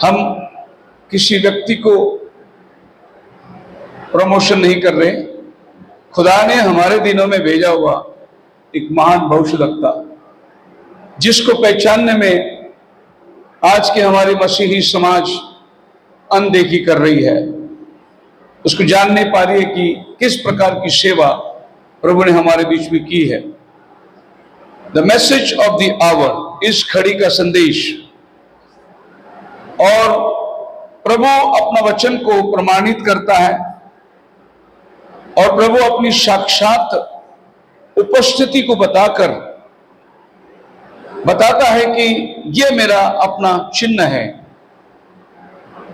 हम किसी व्यक्ति को प्रमोशन नहीं कर रहे। खुदा ने हमारे दिनों में भेजा हुआ एक महान भविष्यवक्ता, जिसको पहचानने में आज के हमारी मसीही समाज अनदेखी कर रही है। उसको जान नहीं पा रही है कि किस प्रकार की सेवा प्रभु ने हमारे बीच में की है। The message of the hour, इस घड़ी का संदेश। और प्रभु अपना वचन को प्रमाणित करता है और प्रभु अपनी साक्षात उपस्थिति को बताता है कि ये मेरा अपना चिन्ह है।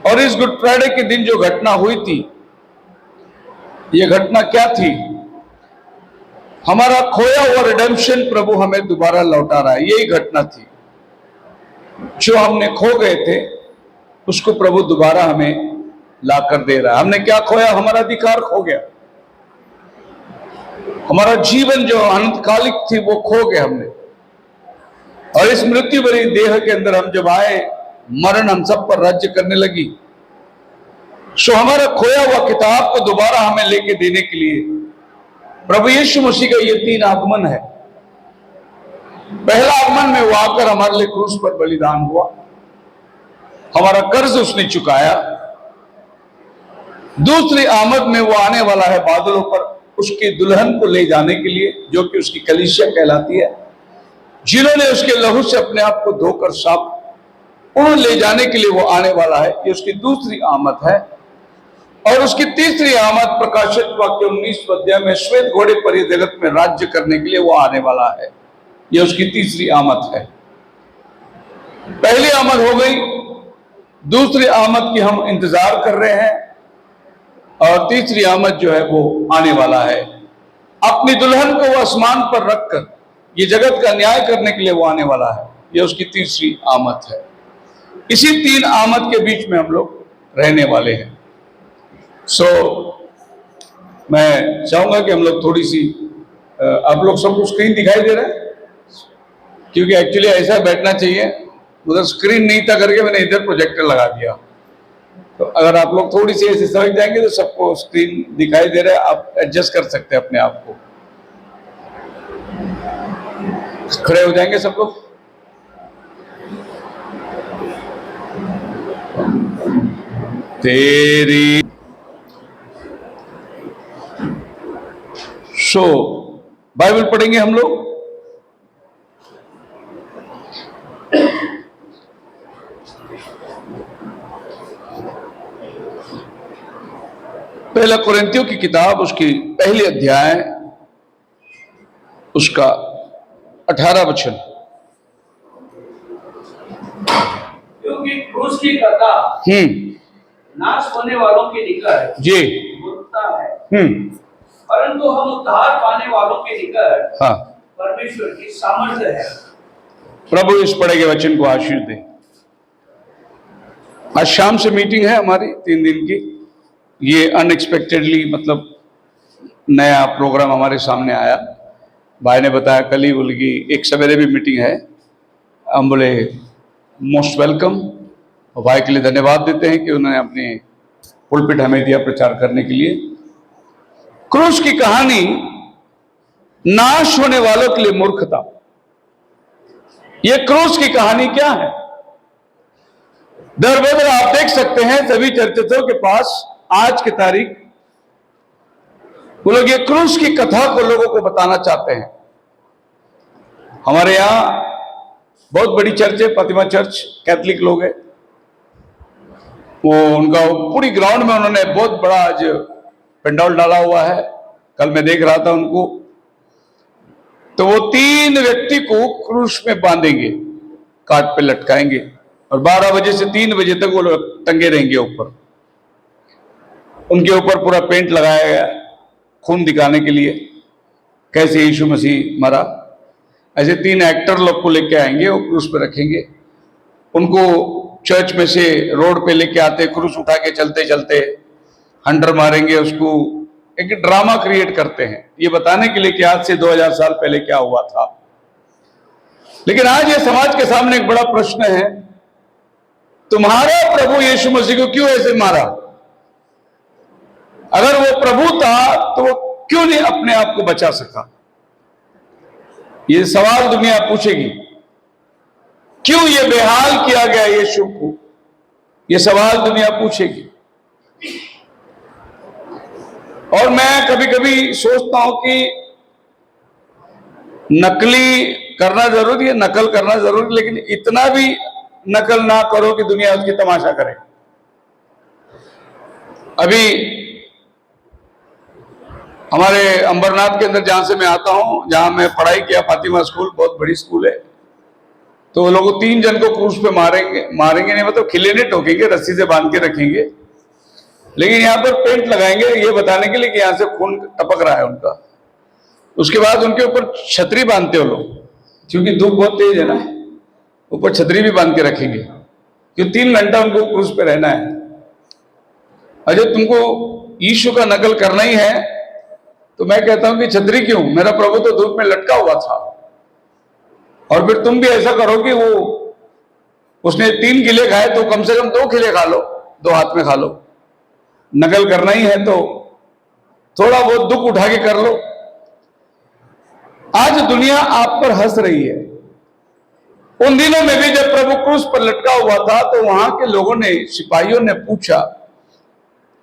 और इस गुड फ्राइडे के दिन जो घटना हुई थी, ये घटना क्या थी? हमारा खोया हुआ रिडेम्पशन प्रभु हमें दोबारा लौटा रहा है। यही घटना थी। जो हमने खो गए थे उसको प्रभु दोबारा हमें लाकर दे रहा है। हमने क्या खोया? हमारा अधिकार खो गया। हमारा जीवन जो अनंतकालिक थी वो खो गया हमने। और इस मृत्यु भरी देह के अंदर हम जब आए, मरण हम सब पर राज्य करने लगी। सो हमारा खोया हुआ किताब को दोबारा हमें लेके देने के लिए प्रभु यीशु मसीह का ये 3 आगमन है। पहला आगमन में वो आकर हमारे लिए क्रूस पर बलिदान हुआ, हमारा कर्ज उसने चुकाया। दूसरी आमद में वो आने वाला है बादलों पर उसकी दुल्हन को ले जाने के लिए, जो कि उसकी कलीसिया कहलाती है, जिन्होंने उसके लहू से अपने आप को धोकर साफ, उन्हें ले जाने के लिए वो आने वाला है। ये उसकी दूसरी आमद है। और उसकी तीसरी आमद प्रकाशित वाक्य 19 अध्याय में श्वेत घोड़े पर ये जगत में राज्य करने के लिए वो आने वाला है। ये उसकी तीसरी आमद है। पहली आमद हो गई, दूसरी आमद की हम इंतजार कर रहे हैं, और तीसरी आमद जो है वो आने वाला है। अपनी दुल्हन को वो आसमान पर रखकर ये जगत का न्याय करने के लिए वो आने वाला है। ये उसकी तीसरी आमद है। इसी 3 आमद के बीच में हम लोग रहने वाले हैं। सो मैं चाहूंगा कि हम लोग थोड़ी सी, आप लोग सबको स्क्रीन दिखाई दे रहा है? क्योंकि एक्चुअली ऐसा बैठना चाहिए, उधर स्क्रीन नहीं था करके मैंने इधर प्रोजेक्टर लगा दिया। तो अगर आप लोग थोड़ी सी ऐसे समझ जाएंगे तो सबको स्क्रीन दिखाई दे रहा है, आप एडजस्ट कर सकते हैं अपने आप को। खड़े हो जाएंगे सब लोग। तेरी सो बाइबल पढ़ेंगे हम लोग। पहला कुरिन्थियों की किताब, उसकी पहली अध्याय, उसका 18 वचन। क्योंकि क्रूस की कथा नाश होने वालों के निकट जी मूर्खता है, परंतु हम उद्धार पाने वालों के निकट परमेश्वर की सामर्थ्य है। प्रभु इस पढ़े के वचन को आशीष दे। आज शाम से मीटिंग है हमारी 3 दिन की। ये अनएक्सपेक्टेडली मतलब नया प्रोग्राम हमारे सामने आया। भाई ने बताया कल ही, बोले कि एक सवेरे भी मीटिंग है। हम बोले मोस्ट वेलकम। और भाई के लिए धन्यवाद देते हैं कि उन्होंने अपने पुलपिट हमें दिया प्रचार करने के लिए। क्रूस की कहानी नाश होने वालों के लिए मूर्खता। यह क्रूस की कहानी क्या है? दर बदर आप देख सकते हैं सभी चर्चों के पास आज की तारीख वो लोग ये क्रूस की कथा को लोगों को बताना चाहते हैं। हमारे यहां बहुत बड़ी चर्च है, फातिमा चर्च, कैथलिक लोग हैं। वो उनका पूरी ग्राउंड में उन्होंने बहुत बड़ा आज पंडाल डाला हुआ है। कल मैं देख रहा था उनको। तो वो 3 व्यक्ति को क्रूस में बांधेंगे, काट पे लटकाएंगे, और 12 बजे से 3 बजे तक वो टंगे रहेंगे ऊपर। उनके ऊपर पूरा पेंट लगाया गया खून दिखाने के लिए, कैसे यीशु मसीह मरा। ऐसे 3 एक्टर लोग को लेके आएंगे, वो क्रूस पे रखेंगे। उनको चर्च में से रोड पे लेके आते, क्रूस उठा के चलते चलते हंटर मारेंगे उसको। एक ड्रामा क्रिएट करते हैं ये बताने के लिए कि आज से 2000 साल पहले क्या हुआ था। लेकिन आज ये समाज के सामने एक बड़ा प्रश्न है तुम्हारा प्रभु यीशु मसीह को क्यों ऐसे मारा? अगर वो प्रभु था तो वो क्यों नहीं अपने आप को बचा सका? ये सवाल दुनिया पूछेगी। क्यों ये बेहाल किया गया यीशु को? ये सवाल दुनिया पूछेगी। और मैं कभी कभी सोचता हूं कि नकली करना जरूरी है, नकल करना जरूरी, लेकिन इतना भी नकल ना करो कि दुनिया उसकी तमाशा करे। अभी हमारे अंबरनाथ के अंदर जहां से मैं आता हूं, जहां मैं पढ़ाई किया, फातिमा स्कूल, बहुत बड़ी स्कूल है, तो लोग 3 जन को क्रूस पे मारेंगे नहीं, मतलब खिले नहीं ठोकेंगे, रस्सी से बांध के रखेंगे, लेकिन यहां पर पेंट लगाएंगे ये बताने के लिए कि यहां से खून टपक रहा है उनका। उसके बाद उनके ऊपर छतरी बांधते हो लोग, क्योंकि धूप बहुत तेज है ना, ऊपर छतरी भी बांध के रखेंगे, क्योंकि 3 घंटा उनको क्रूस पे रहना है। अजय तुमको यीशु का नकल करना ही है तो मैं कहता हूं कि छतरी क्यों, मेरा प्रभु तो धूप में लटका हुआ था। और फिर तुम भी ऐसा करो कि वो उसने 3 किले खाए तो कम से कम 2 किले खा लो, 2 हाथ में खा लो। नकल करना ही है तो थोड़ा बहुत दुख उठा के कर लो। आज दुनिया आप पर हंस रही है। उन दिनों में भी जब प्रभु क्रूस पर लटका हुआ था तो वहां के लोगों ने, सिपाहियों ने पूछा,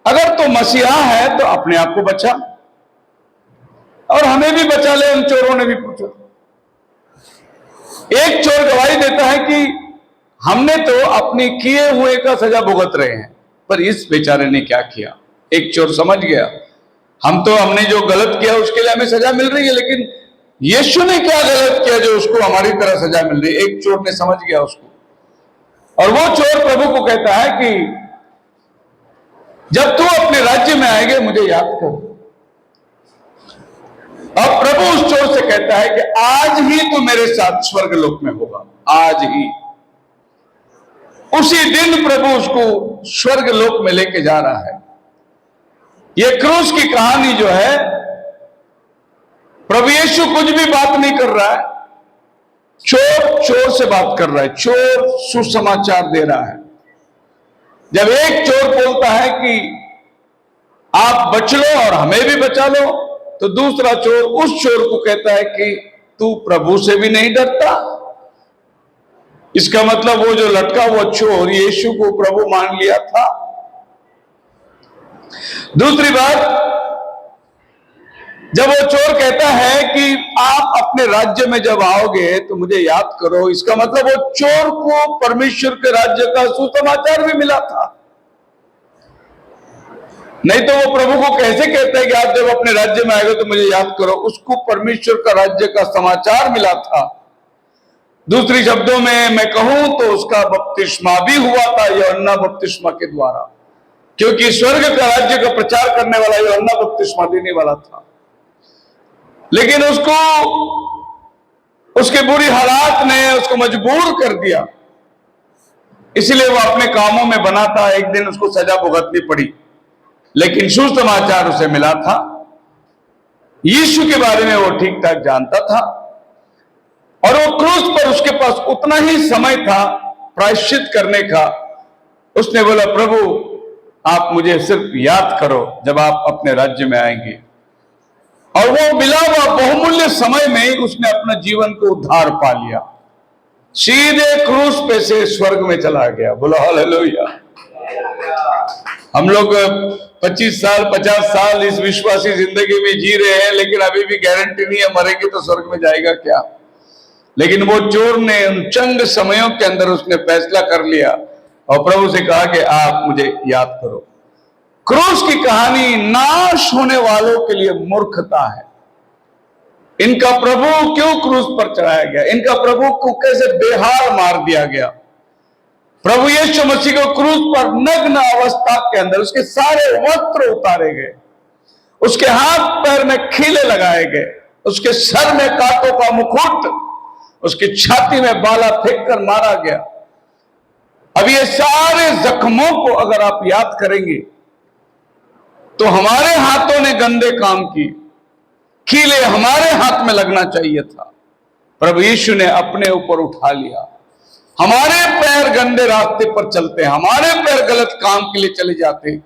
अगर तो मसीहा है तो अपने आप को बचा और हमें भी बचा ले। उन चोरों ने भी पूछा। एक चोर गवाही देता है कि हमने तो अपने किए हुए का सजा भुगत रहे हैं, पर इस बेचारे ने क्या किया? एक चोर समझ गया, हमने जो गलत किया उसके लिए हमें सजा मिल रही है, लेकिन यीशु ने क्या गलत किया जो उसको हमारी तरह सजा मिल रही है? एक चोर ने समझ गया उसको। और वो चोर प्रभु को कहता है कि जब तू अपने राज्य में आएगा मुझे याद कर। अब प्रभु उस चोर से कहता है कि आज ही तू मेरे साथ स्वर्ग लोक में होगा, आज ही। उसी दिन प्रभु उसको स्वर्ग लोक में लेके जा रहा है। यह क्रूस की कहानी जो है, प्रभु यीशु कुछ भी बात नहीं कर रहा है, चोर से बात कर रहा है, चोर सुसमाचार दे रहा है। जब एक चोर बोलता है कि आप बच लो और हमें भी बचा लो, तो दूसरा चोर उस चोर को कहता है कि तू प्रभु से भी नहीं डरता। इसका मतलब वो जो लटका हुआ चोर यीशु को प्रभु मान लिया था। दूसरी बात, जब वो चोर कहता है कि आप अपने राज्य में जब आओगे तो मुझे याद करो, इसका मतलब वो चोर को परमेश्वर के राज्य का सुसमाचार भी मिला था। नहीं तो वो प्रभु को कैसे कहता है कि आप जब अपने राज्य में आएगा तो मुझे याद करो? उसको परमेश्वर का राज्य का समाचार मिला था। दूसरी शब्दों में मैं कहूं तो उसका बपतिस्मा भी हुआ था यूहन्ना बपतिस्मा के द्वारा, क्योंकि स्वर्ग का राज्य का प्रचार करने वाला यूहन्ना बपतिस्मा देने वाला था। लेकिन उसको उसके बुरी हालात ने उसको मजबूर कर दिया, इसलिए वो अपने कामों में बना था। एक दिन उसको सजा भुगतनी पड़ी, लेकिन सुसमाचार उसे मिला था। यीशु के बारे में वो ठीक ठाक जानता था और वो क्रूस पर उसके पास उतना ही समय था प्रायश्चित करने का। उसने बोला, प्रभु आप मुझे सिर्फ याद करो जब आप अपने राज्य में आएंगे। और वो मिला हुआ बहुमूल्य समय में उसने अपना जीवन को उद्धार पा लिया, सीधे क्रूस पे से स्वर्ग में चला गया। बोलो हालेलुया। हम लोग 25 साल 50 साल इस विश्वासी जिंदगी में जी रहे हैं, लेकिन अभी भी गारंटी नहीं है मरेंगे तो स्वर्ग में जाएगा क्या। लेकिन वो चोर ने उन चंद समयों के अंदर उसने फैसला कर लिया और प्रभु से कहा कि आप मुझे याद करो। क्रूस की कहानी नाश होने वालों के लिए मूर्खता है। इनका प्रभु क्यों क्रूस पर चढ़ाया गया? इनका प्रभु को कैसे बेहाल मार दिया गया? प्रभु यीशु मसीह को क्रूस पर नग्न अवस्था के अंदर उसके सारे वस्त्र उतारे गए, उसके हाथ पैर में खीले लगाए गए, उसके सर में कांटों का मुकुट, उसकी छाती में बाला फेंक कर मारा गया। अब ये सारे जख्मों को अगर आप याद करेंगे तो हमारे हाथों ने गंदे काम किए, कीले हमारे हाथ में लगना चाहिए था, प्रभु यीशु ने अपने ऊपर उठा लिया। हमारे पैर गंदे रास्ते पर चलते हैं, हमारे पैर गलत काम के लिए चले जाते,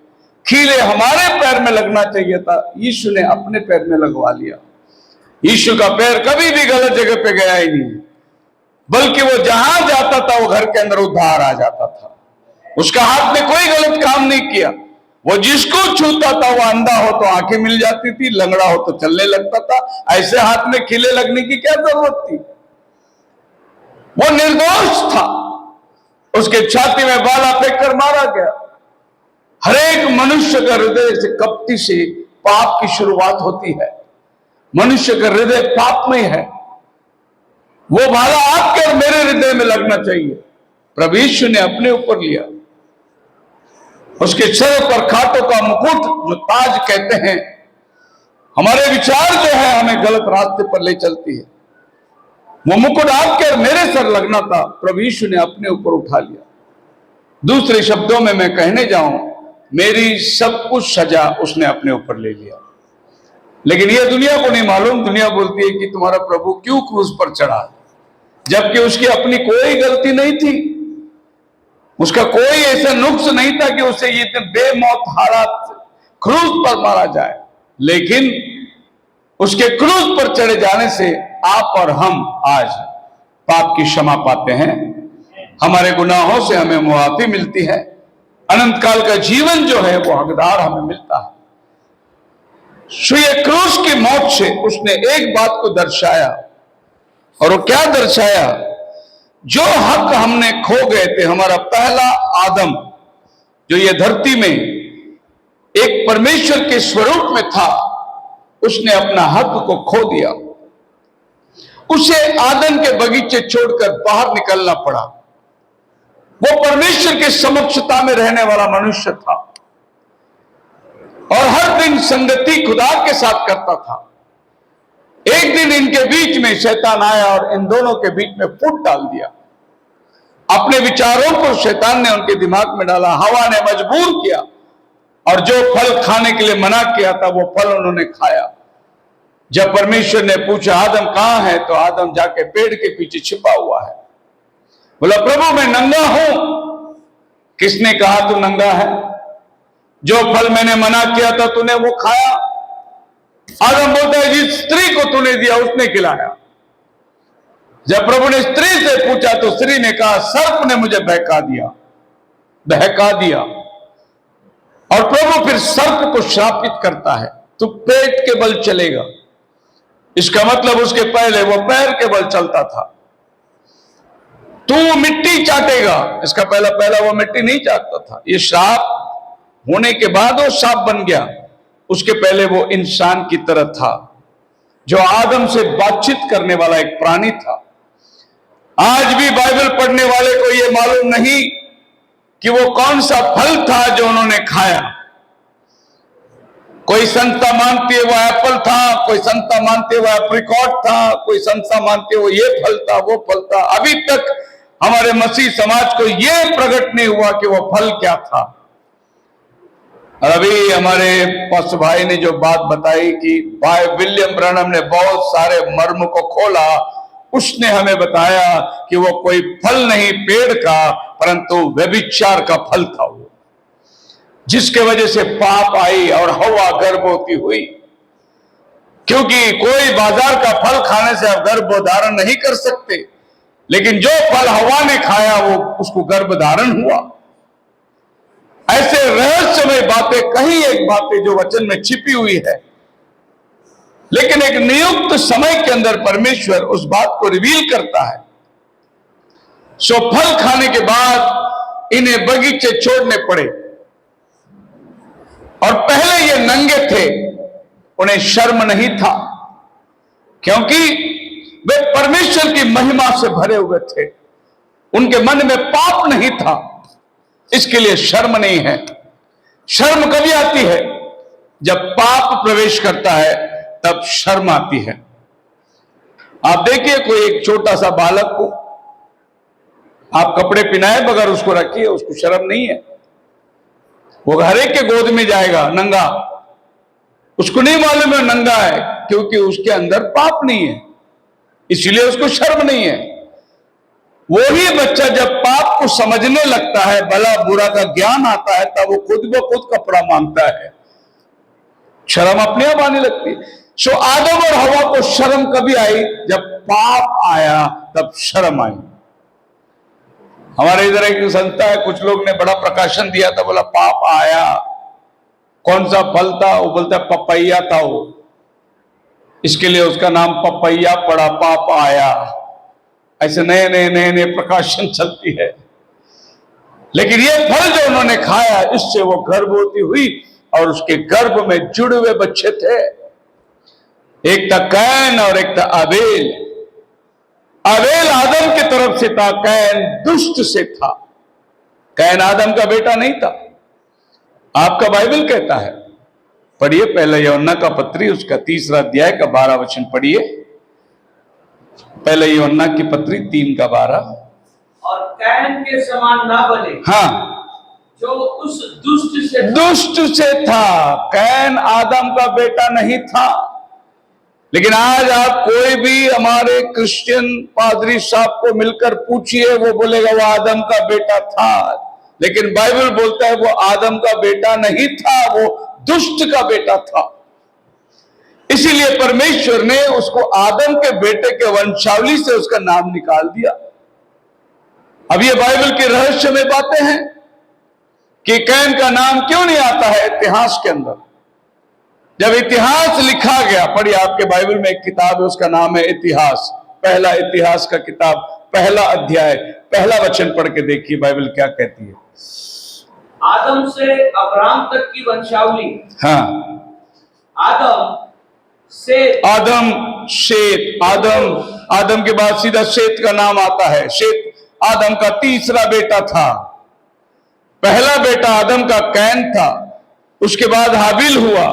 कीले हमारे पैर में लगना चाहिए था, यीशु ने अपने पैर में लगवा लिया। यीशु का पैर कभी भी गलत जगह पे गया ही नहीं, बल्कि वो जहां जाता था वो घर के अंदर उद्धार आ जाता था। उसका हाथ में कोई गलत काम नहीं किया। वो जिसको छूता था, वो अंधा हो तो आंखें मिल जाती थी, लंगड़ा हो तो चलने लगता था। ऐसे हाथ में खिले लगने की क्या जरूरत थी? वो निर्दोष था। उसके छाती में बाला फेंक कर मारा गया। हर एक मनुष्य का हृदय से कपटी से पाप की शुरुआत होती है। मनुष्य का हृदय पाप में है। वो भाला आपके और मेरे हृदय में लगना चाहिए। प्रभु यीशु ने अपने ऊपर लिया। उसके सर पर खाटों का मुकुट, जो ताज कहते हैं, हमारे विचार जो है हमें गलत रास्ते पर ले चलती है, वो मुकुट आपके और मेरे सर लगना था, प्रभु यीशु ने अपने ऊपर उठा लिया। दूसरे शब्दों में मैं कहने जाऊं, मेरी सब कुछ सजा उसने अपने ऊपर ले लिया। लेकिन यह दुनिया को नहीं मालूम। दुनिया बोलती है कि तुम्हारा प्रभु क्यों क्रूस पर चढ़ा, जबकि उसकी अपनी कोई गलती नहीं थी। उसका कोई ऐसा नुक्स नहीं था कि उसे ये बेमौत हालत क्रूस पर मारा जाए। लेकिन उसके क्रूस पर चढ़े जाने से आप और हम आज पाप की क्षमा पाते हैं, हमारे गुनाहों से हमें मुआफी मिलती है, अनंत काल का जीवन जो है वो हकदार हमें मिलता है। ये क्रूस की मौत से उसने एक बात को दर्शाया, और वो क्या दर्शाया? जो हक हमने खो गए थे, हमारा पहला आदम जो ये धरती में एक परमेश्वर के स्वरूप में था, उसने अपना हक को खो दिया। उसे आदम के बगीचे छोड़कर बाहर निकलना पड़ा। वो परमेश्वर के समक्षता में रहने वाला मनुष्य था और हर दिन संगति खुदा के साथ करता था। एक दिन इनके बीच में शैतान आया और इन दोनों के बीच में फूट डाल दिया। अपने विचारों को शैतान ने उनके दिमाग में डाला, हवा ने मजबूर किया, और जो फल खाने के लिए मना किया था वो फल उन्होंने खाया। जब परमेश्वर ने पूछा आदम कहां है, तो आदम जाके पेड़ के पीछे छिपा हुआ है। बोला प्रभु मैं नंगा हूं। किसने कहा तू नंगा है? जो फल मैंने मना किया था तूने वो खाया। आदम बोलता है जिस स्त्री को तूने दिया उसने खिलाया। जब प्रभु ने स्त्री से पूछा तो स्त्री ने कहा सर्प ने मुझे बहका दिया। और प्रभु फिर सर्प को श्रापित करता है, तू पेट के बल चलेगा। इसका मतलब उसके पहले वो पैर के बल चलता था। तू मिट्टी चाटेगा, इसका पहला वो मिट्टी नहीं चाटता था। ये श्राप होने के बाद वो सांप बन गया। उसके पहले वो इंसान की तरह था, जो आदम से बातचीत करने वाला एक प्राणी था। आज भी बाइबल पढ़ने वाले को यह मालूम नहीं कि वो कौन सा फल था जो उन्होंने खाया। कोई संस्था मानती है वो एप्पल था, कोई संस्था मानती है वो एप्रिकॉट था, कोई संस्था मानती है वो ये फल था वो फल था। अभी तक हमारे मसीह समाज को यह प्रकट नहीं हुआ कि वो फल क्या था। और अभी हमारे पास भाई ने जो बात बताई कि भाई विलियम ब्रैनम ने बहुत सारे मर्म को खोला, उसने हमें बताया कि वो कोई फल नहीं पेड़ का, परंतु व्यभिचार का फल था वो, जिसके वजह से पाप आई और हवा गर्भवती हुई। क्योंकि कोई बाजार का फल खाने से आप गर्भधारण नहीं कर सकते, लेकिन जो फल हवा ने खाया वो उसको गर्भधारण हुआ। ऐसे रहस्यमय बातें, कहीं एक बातें जो वचन में छिपी हुई है, लेकिन एक नियुक्त समय के अंदर परमेश्वर उस बात को रिवील करता है। सो फल खाने के बाद इन्हें बगीचे छोड़ने पड़े, और पहले ये नंगे थे, उन्हें शर्म नहीं था, क्योंकि वे परमेश्वर की महिमा से भरे हुए थे। उनके मन में पाप नहीं था, इसके लिए शर्म नहीं है। शर्म कभी आती है? जब पाप प्रवेश करता है तब शर्म आती है। आप देखिए कोई एक छोटा सा बालक को आप कपड़े पहनाए बगैर उसको रखिए, उसको शर्म नहीं है। वो हर एक के गोद में जाएगा नंगा, उसको नहीं मालूम है नंगा है, क्योंकि उसके अंदर पाप नहीं है, इसलिए उसको शर्म नहीं है। वही बच्चा जब पाप को समझने लगता है, भला बुरा का ज्ञान आता है, तब वो खुद ब खुद कपड़ा मांगता है, शर्म अपने आप आने लगती है। सो आदम और हवा को शर्म कभी आई? जब पाप आया तब शर्म आई। हमारे इधर एक संस्था है, कुछ लोग ने बड़ा प्रकाशन दिया था, बोला पाप आया, कौन सा फल था? वो बोलता है पपैया था वो, इसके लिए उसका नाम पपैया पड़ा, पाप आया। ऐसे नए नए प्रकाशन चलती है। लेकिन ये फल जो उन्होंने खाया, इससे वो गर्भवती हुई और उसके गर्भ में जुड़े हुए बच्चे थे। एक था कैन और एक था आबेल। आबेल आदम की तरफ से था, कैन दुष्ट से था। कैन आदम का बेटा नहीं था। आपका बाइबल कहता है, पढ़िए पहला यूहन्ना का पत्री, उसका 3 अध्याय का 12 वचन पढ़िए। पहला यूहन्ना की पत्री 3 का 12। और कैन के समान ना बने, हाँ, जो उस दुष्ट से था। कैन आदम का बेटा नहीं था। लेकिन आज आप कोई भी हमारे क्रिश्चियन पादरी साहब को मिलकर पूछिए, वो बोलेगा वो आदम का बेटा था। लेकिन बाइबल बोलता है वो आदम का बेटा नहीं था, वो दुष्ट का बेटा था। इसीलिए परमेश्वर ने उसको आदम के बेटे के वंशावली से उसका नाम निकाल दिया। अब ये बाइबल की रहस्यमय बातें हैं कि कैन का नाम क्यों नहीं आता है इतिहास के अंदर। जब इतिहास लिखा गया, पढ़िए आपके बाइबल में एक किताब है, उसका नाम है इतिहास। पहला इतिहास का किताब, पहला अध्याय, पहला वचन पढ़ के देखिए बाइबल क्या कहती है। आदम से अब्राहम तक की वंशावली। हाँ, आदम सेत, आदम के बाद सीधा शेत का नाम आता है। शेत आदम का तीसरा बेटा था। पहला बेटा आदम का कैन था, उसके बाद हाबिल हुआ,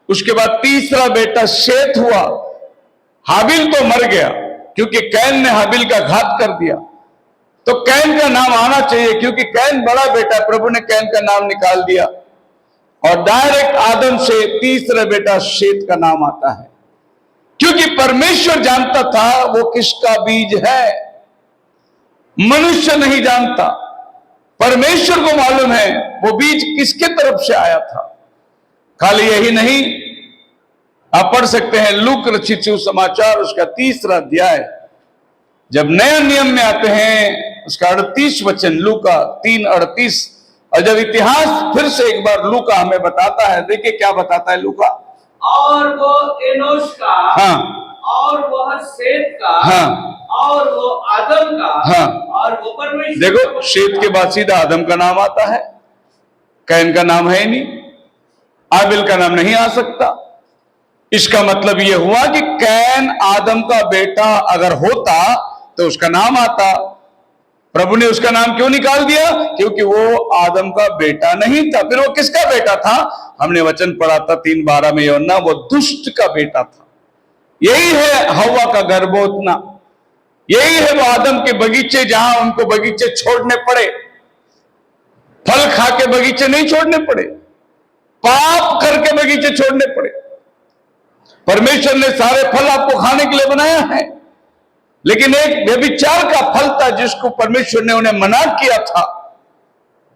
उसके बाद तीसरा बेटा शेत हुआ। हाबिल तो मर गया क्योंकि कैन ने हाबिल का घात कर दिया। तो कैन का नाम आना चाहिए क्योंकि कैन बड़ा बेटा, प्रभु ने कैन का नाम निकाल दिया और डायरेक्ट आदम से तीसरा बेटा शेत का नाम आता है। क्योंकि परमेश्वर जानता था वो किसका बीज है, मनुष्य नहीं जानता। परमेश्वर को मालूम है वो बीज किसके तरफ से आया था। खाली यही नहीं, आप पढ़ सकते हैं लूक रचित सुसमाचार, उसका 3 अध्याय, जब नया नियम में आते हैं, उसका 38 वचन, लूका 3:38। और जब इतिहास फिर से एक बार लूका हमें बताता है, देखिए क्या बताता है लूका। और वो एनोश का, हाँ, और वह सेत का, हाँ, और वो आदम का, हाँ, और वो परमेश्वर। देखो शेत के बाद सीधा आदम का नाम आता है, कैन का नाम है ही नहीं, आबिल का नाम नहीं आ सकता। इसका मतलब यह हुआ कि कैन आदम का बेटा अगर होता तो उसका नाम आता। प्रभु ने उसका नाम क्यों निकाल दिया? क्योंकि वो आदम का बेटा नहीं था। फिर वो किसका बेटा था? हमने वचन पढ़ा था 3:12 में यूहन्ना, वो दुष्ट का बेटा था। यही है हव्वा का गर्भोत्थना, यही है वो आदम के बगीचे, जहां उनको बगीचे छोड़ने पड़े, फल खा के बगीचे नहीं छोड़ने पड़े, पाप करके बगीचे छोड़ने पड़े। परमेश्वर ने सारे फल आपको खाने के लिए बनाया है, लेकिन एक व्यभिचार का फल था जिसको परमेश्वर ने उन्हें मना किया था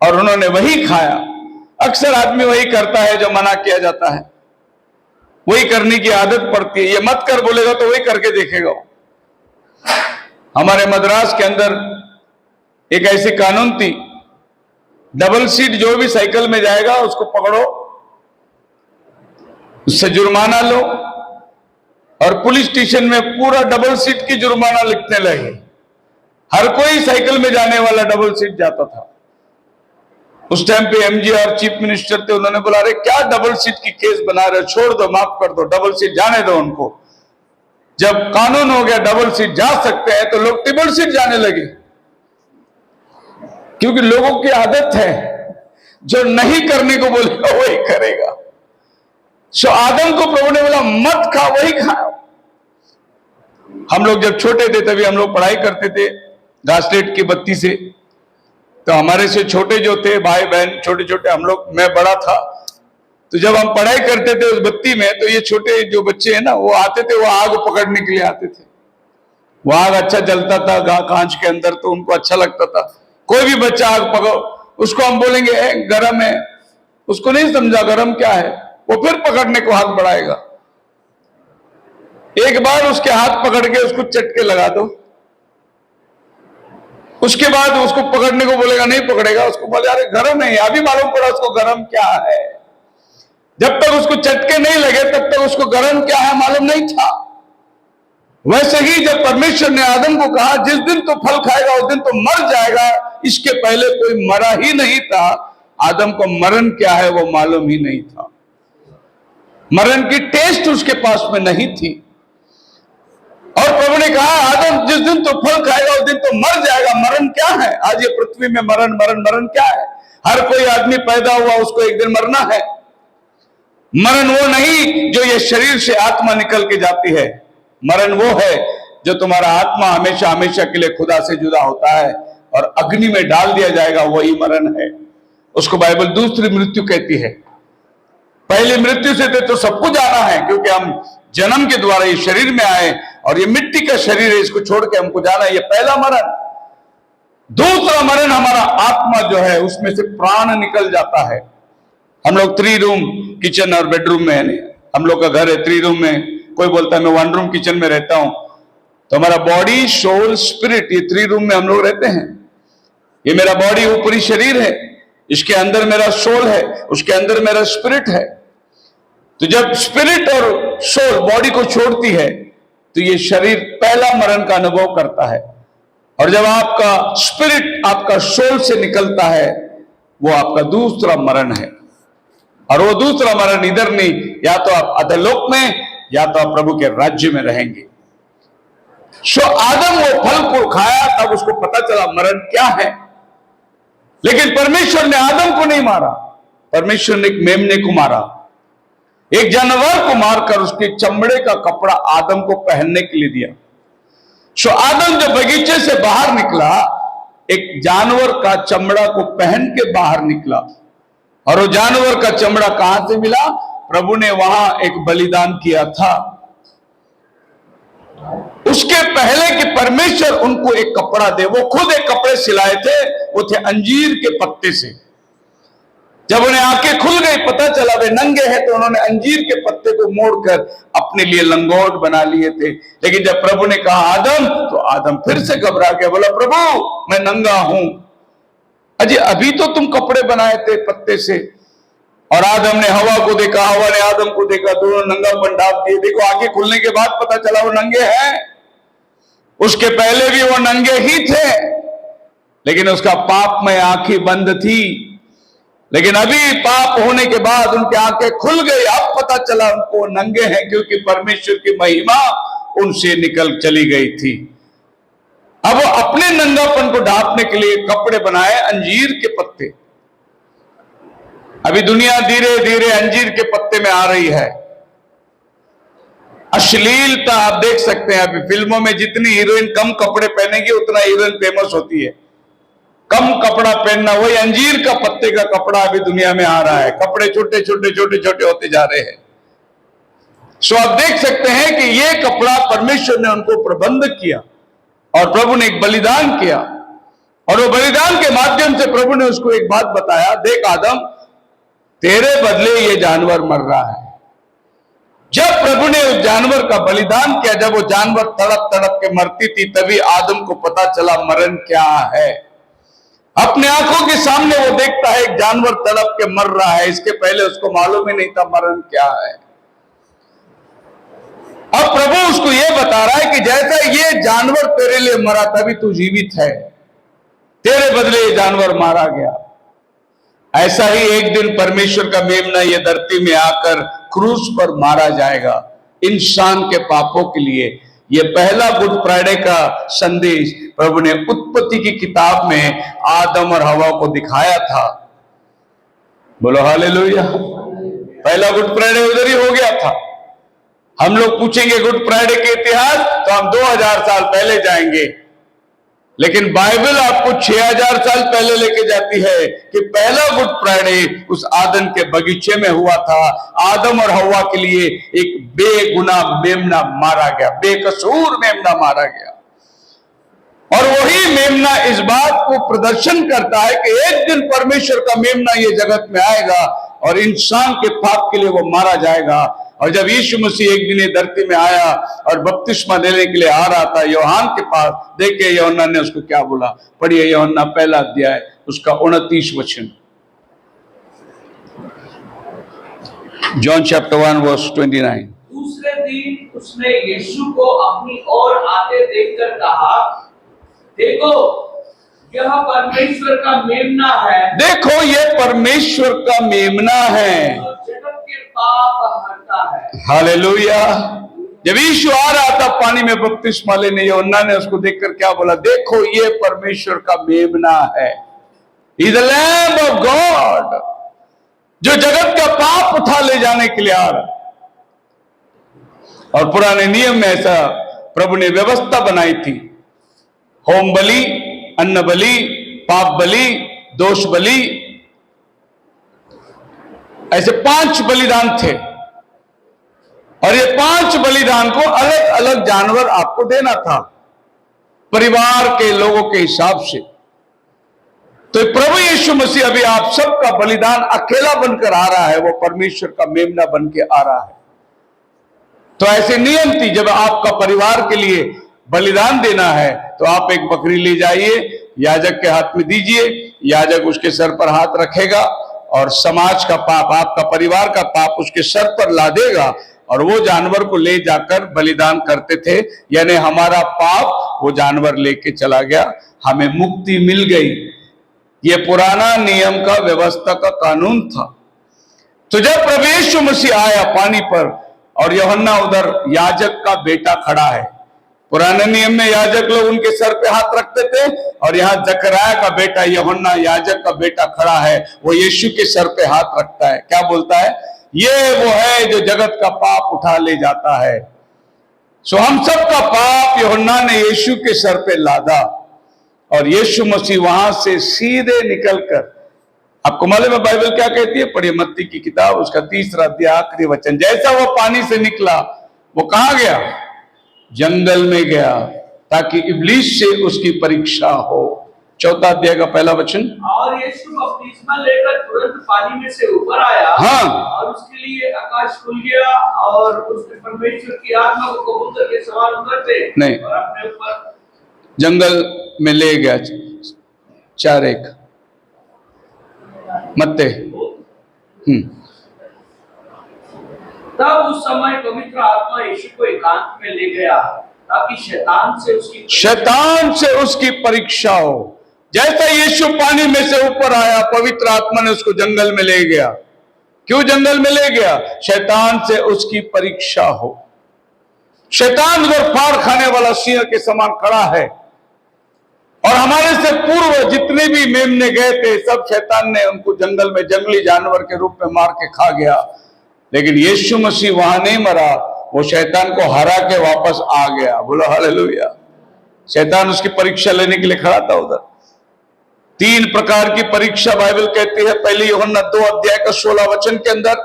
और उन्होंने वही खाया। अक्सर आदमी वही करता है जो मना किया जाता है, वही करने की आदत पड़ती है। ये मत कर बोलेगा तो वही करके देखेगा। हमारे मद्रास के अंदर एक ऐसी कानून थी, डबल सीट जो भी साइकिल में जाएगा उसको पकड़ो, उससे जुर्माना लो। और पुलिस स्टेशन में पूरा डबल सीट की जुर्माना लिखने लगे। हर कोई साइकिल में जाने वाला डबल सीट जाता था। उस टाइम पे एमजीआर चीफ मिनिस्टर थे, उन्होंने बोला अरे क्या डबल सीट की केस बना रहे हो, छोड़ दो, माफ कर दो, डबल सीट जाने दो उनको। जब कानून हो गया डबल सीट जा सकते हैं तो लोग ट्रिपल सीट जाने लगे, क्योंकि लोगों की आदत है जो नहीं करने को बोलेगा वही करेगा। सो आदम को प्रभु ने बोला मत खा, वही खाओ। हम लोग जब छोटे थे तभी हम लोग पढ़ाई करते थे घासलेट की बत्ती से। तो हमारे से छोटे जो थे भाई बहन छोटे छोटे, हम लोग, मैं बड़ा था, तो जब हम पढ़ाई करते थे उस बत्ती में, तो ये छोटे जो बच्चे हैं ना, वो आते थे, वो आग पकड़ने के लिए आते थे। वो आग अच्छा जलता था कांच के अंदर, तो उनको अच्छा लगता था। कोई भी बच्चा आग पकड़ो, उसको हम बोलेंगे गरम है, उसको नहीं समझा गरम क्या है, वो फिर पकड़ने को हाथ बढ़ाएगा। एक बार उसके हाथ पकड़ के उसको चटके लगा दो, उसके बाद उसको पकड़ने को बोलेगा, नहीं पकड़ेगा। उसको बोले अरे गरम है, अभी मालूम पड़ा उसको गरम क्या है। जब तक उसको चटके नहीं लगे तब तक उसको गरम क्या है मालूम नहीं था। वैसे ही जब परमेश्वर ने आदम को कहा जिस दिन तो फल खाएगा उस दिन तो मर जाएगा, इसके पहले कोई मरा ही नहीं था। आदम को मरण क्या है वो मालूम ही नहीं था, मरण की टेस्ट उसके पास में नहीं थी। और प्रभु ने कहा आदम जिस दिन तो फल खाएगा उस दिन तो मर जाएगा। मरण क्या है? आज ये पृथ्वी में मरण मरण मरण क्या है? हर कोई आदमी पैदा हुआ उसको एक दिन मरना है। मरण वो नहीं जो ये शरीर से आत्मा निकल के जाती है, मरण वो है जो तुम्हारा आत्मा हमेशा हमेशा के लिए खुदा से जुदा होता है और अग्नि में डाल दिया जाएगा, वही मरण है। उसको बाइबल दूसरी मृत्यु कहती है। पहली मृत्यु से तो सबको जाना है, क्योंकि हम जन्म के द्वारा ये शरीर में आए और ये मिट्टी का शरीर है, इसको छोड़ के हमको जाना है, ये पहला मरण। दूसरा मरण हमारा आत्मा जो है उसमें से प्राण निकल जाता है। हम लोग 3 रूम किचन और बेडरूम में है नहीं, हम लोग का घर है 3 रूम में। कोई बोलता है मैं 1 रूम किचन में रहता हूं, तो हमारा बॉडी सोल स्पिरिट ये 3 रूम में हम लोग रहते हैं। ये मेरा बॉडी ऊपरी शरीर है, इसके अंदर मेरा सोल है, उसके अंदर मेरा स्पिरिट है। तो जब स्पिरिट और सोल बॉडी को छोड़ती है तो ये शरीर पहला मरण का अनुभव करता है। और जब आपका स्पिरिट आपका सोल से निकलता है वो आपका दूसरा मरण है। और वो दूसरा मरण इधर नहीं, या तो आप अधोलोक में या तो आप प्रभु के राज्य में रहेंगे। सो आदम वो फल को खाया, तब उसको पता चला मरण क्या है। लेकिन परमेश्वर ने आदम को नहीं मारा, परमेश्वर ने एक मेमने को मारा, एक जानवर को मारकर उसके चमड़े का कपड़ा आदम को पहनने के लिए दिया। सो आदम जब बगीचे से बाहर निकला, एक जानवर का चमड़ा को पहन के बाहर निकला। और वो जानवर का चमड़ा कहां से मिला? प्रभु ने वहां एक बलिदान किया था। उसके पहले कि परमेश्वर उनको एक कपड़ा दे, वो खुद एक कपड़े सिलाए थे, वो थे अंजीर के पत्ते से। जब उन्हें आंखें खुल गई, पता चला वे नंगे हैं, तो उन्होंने अंजीर के पत्ते को मोड़कर अपने लिए लंगोट बना लिए थे। लेकिन जब प्रभु ने कहा आदम, तो आदम फिर से घबरा गया, बोला प्रभु मैं नंगा हूं। अजी अभी तो तुम कपड़े बनाए थे पत्ते से। और आदम ने हवा को देखा, हवा ने आदम को देखा, दोनों नंगापन ढाप दिए। देखो आंखें खुलने के बाद पता चला वो नंगे हैं, उसके पहले भी वो नंगे ही थे, लेकिन उसका पाप में आंखें बंद थी। लेकिन अभी पाप होने के बाद उनकी आंखें खुल गई, अब पता चला उनको नंगे हैं, क्योंकि परमेश्वर की महिमा उनसे निकल चली गई थी। अब वो अपने नंगापन को ढांपने के लिए कपड़े बनाए अंजीर के पत्ते। अभी दुनिया धीरे धीरे अंजीर के पत्ते में आ रही है। अश्लीलता आप देख सकते हैं, अभी फिल्मों में जितनी हीरोइन कम कपड़े पहनेगी उतना हीरोइन फेमस होती है। कम कपड़ा पहनना, वही अंजीर का पत्ते का कपड़ा अभी दुनिया में आ रहा है। कपड़े छोटे छोटे छोटे छोटे होते जा रहे हैं। सो आप देख सकते हैं कि ये कपड़ा परमेश्वर ने उनको प्रबंध किया और प्रभु ने एक बलिदान किया। और वो बलिदान के माध्यम से प्रभु ने उसको एक बात बताया, देख आदम तेरे बदले ये जानवर मर रहा है। जब प्रभु ने उस जानवर का बलिदान किया, जब वो जानवर तड़प तड़प के मरती थी, तभी आदम को पता चला मरण क्या है। अपने आंखों के सामने वो देखता है एक जानवर तड़प के मर रहा है, इसके पहले उसको मालूम ही नहीं था मरण क्या है। अब प्रभु उसको ये बता रहा है कि जैसा ये जानवर तेरे लिए मरा तभी तू जीवित है, तेरे बदले ये जानवर मारा गया, ऐसा ही एक दिन परमेश्वर का मेमना ये धरती में आकर क्रूस पर मारा जाएगा इंसान के पापों के लिए। ये पहला गुड फ्राइडे का संदेश प्रभु ने उत्पत्ति की किताब में आदम और हवा को दिखाया था। बोलो हालेलुया। पहला गुड फ्राइडे उधर ही हो गया था। हम लोग पूछेंगे गुड फ्राइडे के इतिहास तो हम 2000 साल पहले जाएंगे, लेकिन बाइबल आपको 6000 साल पहले लेके जाती है कि पहला गुड फ्राइडे उस आदम के बगीचे में हुआ था। आदम और हव्वा के लिए एक बेगुनाह मेमना मारा गया, बेकसूर मेमना मारा गया। और वही मेमना इस बात को प्रदर्शन करता है कि एक दिन परमेश्वर का मेमना ये जगत में आएगा और इंसान के पाप के लिए वो मारा जाएगा। और जब यीशु मसीह एक दिन ये धरती में आया और बपतिस्मा लेने के लिए आ रहा था यूहन्ना के पास, देखिए यूहन्ना ने उसको क्या बोला, पढ़िए यूहन्ना पहला अध्याय उसका 29 वचन। John chapter 1 verse 29। दूसरे दिन उसने यीशु को अपनी ओर आते देखकर कहा, देखो यह परमेश्वर का मेमना है। देखो ये परमेश्वर का मेमना है, जगत के पाप हरता है। हालेलुया। जब यीशु आ रहा था पानी में बपतिस्मा लेने, यूहन्ना ने उसको देखकर क्या बोला, देखो ये परमेश्वर का मेमना है, He is the Lamb of God, जो जगत का पाप उठा ले जाने के लिए आ रहा। और पुराने नियम में ऐसा प्रभु ने व्यवस्था बनाई थी, होम बलि, अन्न बलि, पाप बलि, दोष बलि, ऐसे 5 बलिदान थे। और ये 5 बलिदान को अलग अलग जानवर आपको देना था परिवार के लोगों के हिसाब से। तो प्रभु यीशु मसीह अभी आप सबका बलिदान अकेला बनकर आ रहा है, वो परमेश्वर का मेमना बन के आ रहा है। तो ऐसे नियम थी, जब आपका परिवार के लिए बलिदान देना है तो आप एक बकरी ले जाइए, याजक के हाथ में दीजिए, याजक उसके सर पर हाथ रखेगा और समाज का पाप, आपका परिवार का पाप उसके सर पर ला देगा और वो जानवर को ले जाकर बलिदान करते थे। यानी हमारा पाप वो जानवर लेके चला गया, हमें मुक्ति मिल गई। ये पुराना नियम का, व्यवस्था का कानून था। तो जब प्रभु यीशु मसीह आया पानी पर और यूहन्ना उधर याजक का बेटा खड़ा है, पुराने नियम में याजक लोग उनके सर पे हाथ रखते थे और यहाँ जकरयाह का बेटा यूहन्ना याजक का बेटा खड़ा है, वो यीशु के सर पे हाथ रखता है, क्या बोलता है, ये वो है जो जगत का पाप उठा ले जाता है। सो हम सब का पाप यूहन्ना ने यीशु के सर पे लादा और यीशु मसीह वहां से सीधे निकलकर, आपको मालूम है बाइबल क्या कहती है, पढ़िए मत्ती की किताब उसका 3रा अध्याय आखिरी वचन। जैसा वो पानी से निकला वो कहां गया, जंगल में गया, ताकि इब्लीस से उसकी परीक्षा हो। 4 अध्याय का पहला वचन। और यीशु बपतिस्मा लेकर तुरंत पानी में से ऊपर आया, हाँ, और उसके लिए आकाश खुल गया और उसने परमेश्वर की आत्मा को कबूतर के समान उतरते नहीं और अपने ऊपर जंगल में ले गया। 4:1 मत्ते। तब उस समय पवित्र आत्मा यीशु को एकांत में ले गया ताकि शैतान से उसकी परीक्षा हो। जैसा यीशु पानी में से ऊपर आया, पवित्र आत्मा ने उसको जंगल में ले गया। क्यों जंगल में ले गया, शैतान से उसकी परीक्षा हो। शैतान उधर फाड़ खाने वाला सिंह के समान खड़ा है और हमारे से पूर्व जितने भी मेमने गए थे सब शैतान ने उनको जंगल में जंगली जानवर के रूप में मार के खा गया। लेकिन यीशु मसीह वहां नहीं मरा, वो शैतान को हरा के वापस आ गया। बोलो हालेलुया। शैतान उसकी परीक्षा लेने के लिए खड़ा था उधर। 3 प्रकार की परीक्षा बाइबल कहती है। पहली यूहन्ना 2 अध्याय का 16 वचन के अंदर,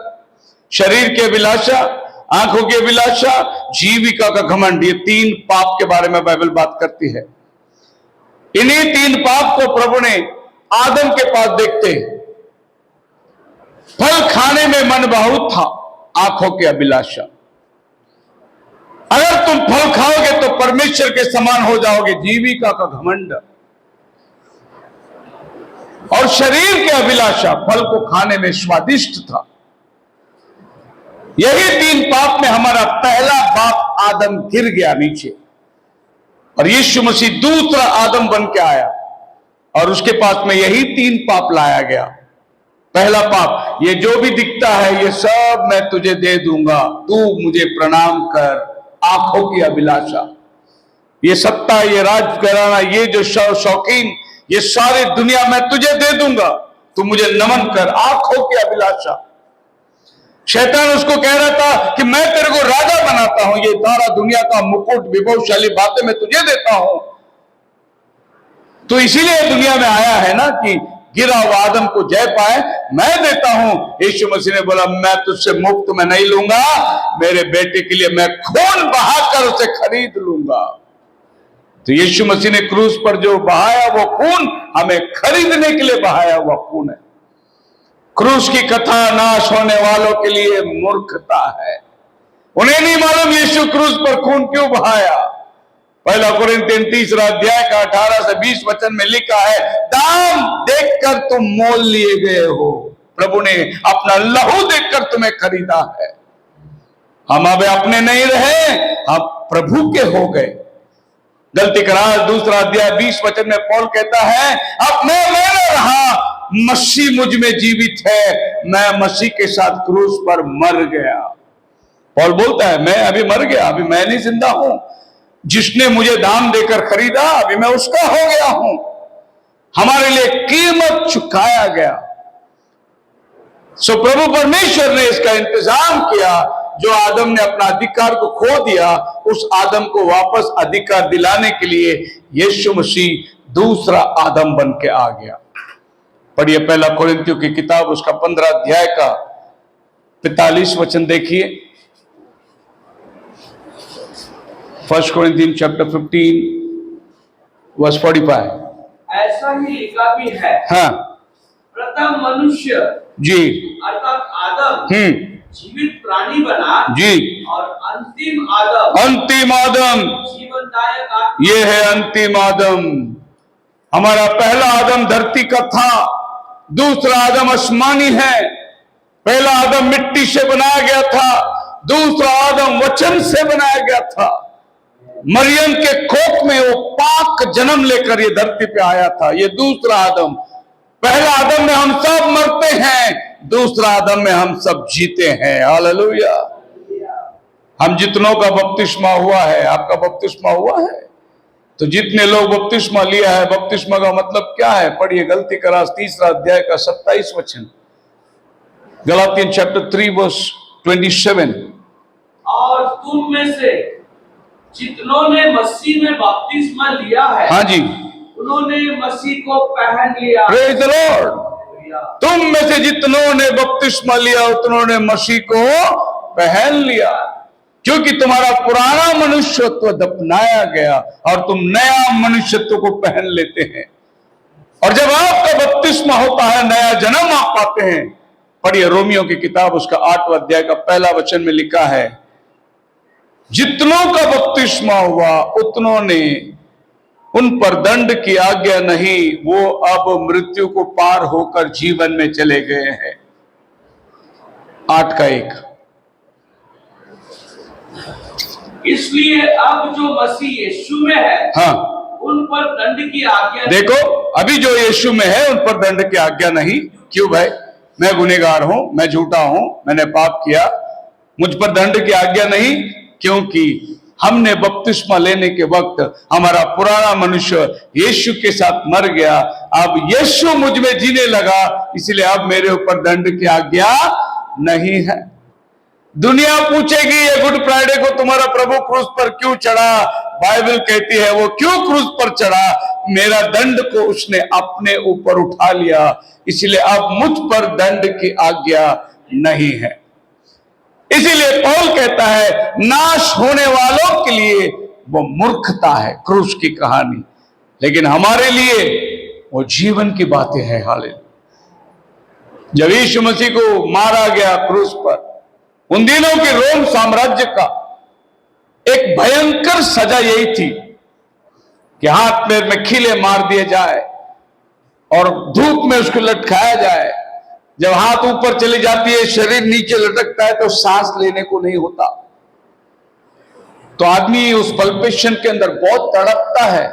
शरीर की अभिलाषा, आंखों की अभिलाषा, जीविका का घमंड, ये 3 पाप के बारे में बाइबल बात करती है। इन्हीं 3 पाप को प्रभु ने आदम के पास देखते, फल खाने में मन बहुत था, आंखों की अभिलाषा, अगर तुम फल खाओगे तो परमेश्वर के समान हो जाओगे, जीविका का घमंड, और शरीर की अभिलाषा, फल को खाने में स्वादिष्ट था। यही 3 पाप में हमारा पहला बाप आदम गिर गया नीचे और यीशु मसीह दूसरा आदम बन के आया और उसके पास में यही 3 पाप लाया गया। पहला पाप, ये जो भी दिखता है ये सब मैं तुझे दे दूंगा, तू मुझे प्रणाम कर, आंखों की अभिलाषा, ये सत्ता, ये राज घराना, ये जो शौकीन, ये सारी दुनिया मैं तुझे दे दूंगा, तू मुझे नमन कर, आंखों की अभिलाषा। शैतान उसको कह रहा था कि मैं तेरे को राजा बनाता हूं, ये सारा दुनिया का मुकुट, विभवशाली बातें मैं तुझे देता हूं, तो इसीलिए दुनिया में आया है ना कि गिरा हुआ आदम को जय पाए, मैं देता हूं। यीशु मसीह ने बोला मैं तुझसे मुफ्त में नहीं लूंगा, मेरे बेटे के लिए मैं खून बहाकर उसे खरीद लूंगा। तो यीशु मसीह ने क्रूस पर जो बहाया वो खून हमें खरीदने के लिए बहाया हुआ खून है। क्रूस की कथा नाश होने वालों के लिए मूर्खता है। उन्हें नहीं मालूम यीशु क्रूस पर खून क्यों बहाया। पहला कुरिन्थियन 3 अध्याय का 18 से 20 वचन में लिखा है, दाम देखकर तुम मोल लिए गए हो, प्रभु ने अपना लहू देखकर तुम्हें खरीदा है। हम अब अपने नहीं रहे, हम प्रभु के हो गए। गलती करार 2 अध्याय 20 वचन में पौल कहता है, अब मैं न रहा, मसीह मुझ में जीवित है, मैं मसीह के साथ क्रूस पर मर गया। पौल बोलता है, मैं अभी मर गया, अभी मैं नहीं जिंदा हूं, जिसने मुझे दाम देकर खरीदा अभी मैं उसका हो गया हूं। हमारे लिए कीमत चुकाया गया। सो प्रभु परमेश्वर ने इसका इंतजाम किया। जो आदम ने अपना अधिकार को खो दिया, उस आदम को वापस अधिकार दिलाने के लिए यीशु मसीह दूसरा आदम बन के आ गया। पढ़िए पहला कुरिन्थियों की किताब उसका 15 अध्याय का 45 वचन देखिए। 1 Corinthians chapter 15 verse 45। ऐसा ही लिखा भी है, हाँ प्रथम मनुष्य जी, अर्थात आदम जीवित प्राणी बना जी, और अंतिम आदम जीवनदायक आत्मा। ये है अंतिम आदम। हमारा पहला आदम धरती का था, दूसरा आदम आसमानी है। पहला आदम मिट्टी से बनाया गया था, दूसरा आदम वचन से बनाया गया था। मरियम के कोख में वो पाक जन्म लेकर ये धरती पे आया था। ये दूसरा आदम। पहला आदम में हम सब मरते हैं, दूसरा आदम में हम सब जीते हैं। हालेलुया। हम जितनों का बपतिस्मा हुआ है, आपका बपतिस्मा हुआ है? तो जितने लोग बपतिस्मा लिया है, बपतिस्मा का मतलब क्या है? पढ़िए गलती करास 3 अध्याय का 27 वचन, गलातियन चैप्टर 3 वर्स 27। और तुम में से जितनों ने मसीह में बपतिस्मा लिया है, हाँ जी, उन्होंने मसीह को पहन लिया। Praise the Lord. तुम में से जितनों ने बपतिस्मा लिया, उतनों ने मसीह को पहन लिया, क्योंकि तुम्हारा पुराना मनुष्यत्व दफनाया गया और तुम नया मनुष्यत्व को पहन लेते हैं। और जब आपका बपतिस्मा होता है, नया जन्म आप पाते हैं। पढ़िए रोमियो की किताब उसका 8वां अध्याय का पहला वचन में लिखा है, जितनों का बपतिस्मा हुआ उतनों ने, उन पर दंड की आज्ञा नहीं, वो अब मृत्यु को पार होकर जीवन में चले गए हैं। 8:1। इसलिए अब जो मसीह यीशु में है, हाँ, उन पर दंड की आज्ञा। देखो अभी जो यीशु में है उन पर दंड की आज्ञा नहीं। क्यों भाई? मैं गुनहगार हूं, मैं झूठा हूं, मैंने पाप किया, मुझ पर दंड की आज्ञा नहीं, क्योंकि हमने बपतिस्मा लेने के वक्त हमारा पुराना मनुष्य यीशु के साथ मर गया। अब यीशु मुझ में जीने लगा, इसलिए अब मेरे ऊपर दंड की आज्ञा नहीं है। दुनिया पूछेगी ये गुड फ्राइडे को तुम्हारा प्रभु क्रूस पर क्यों चढ़ा? बाइबल कहती है वो क्यों क्रूस पर चढ़ा? मेरा दंड को उसने अपने ऊपर उठा लिया, इसलिए अब मुझ पर दंड की आज्ञा नहीं है। इसीलिए पौल कहता है नाश होने वालों के लिए वो मूर्खता है क्रूस की कहानी, लेकिन हमारे लिए वो जीवन की बातें हैं। हालेलुया। जब यीशु मसीह को मारा गया क्रूस पर, उन दिनों के रोम साम्राज्य का एक भयंकर सजा यही थी कि हाथ पैर में खीले मार दिए जाए और धूप में उसको लटकाया जाए। जब हाथ ऊपर चली जाती है, शरीर नीचे लटकता है, तो सांस लेने को नहीं होता। तो आदमी उस पल्पेशन के अंदर बहुत तड़पता है,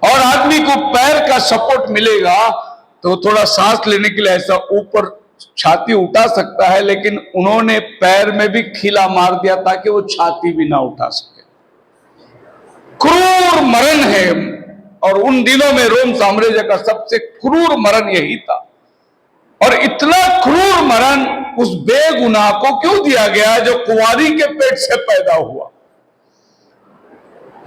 और आदमी को पैर का सपोर्ट मिलेगा तो थोड़ा सांस लेने के लिए ऐसा ऊपर छाती उठा सकता है, लेकिन उन्होंने पैर में भी खीला मार दिया ताकि वो छाती भी ना उठा सके। क्रूर मरण है, और उन दिनों में रोम साम्राज्य का सबसे क्रूर मरण यही था। और इतना क्रूर मरण उस बेगुनाह को क्यों दिया गया जो कुंवारी के पेट से पैदा हुआ?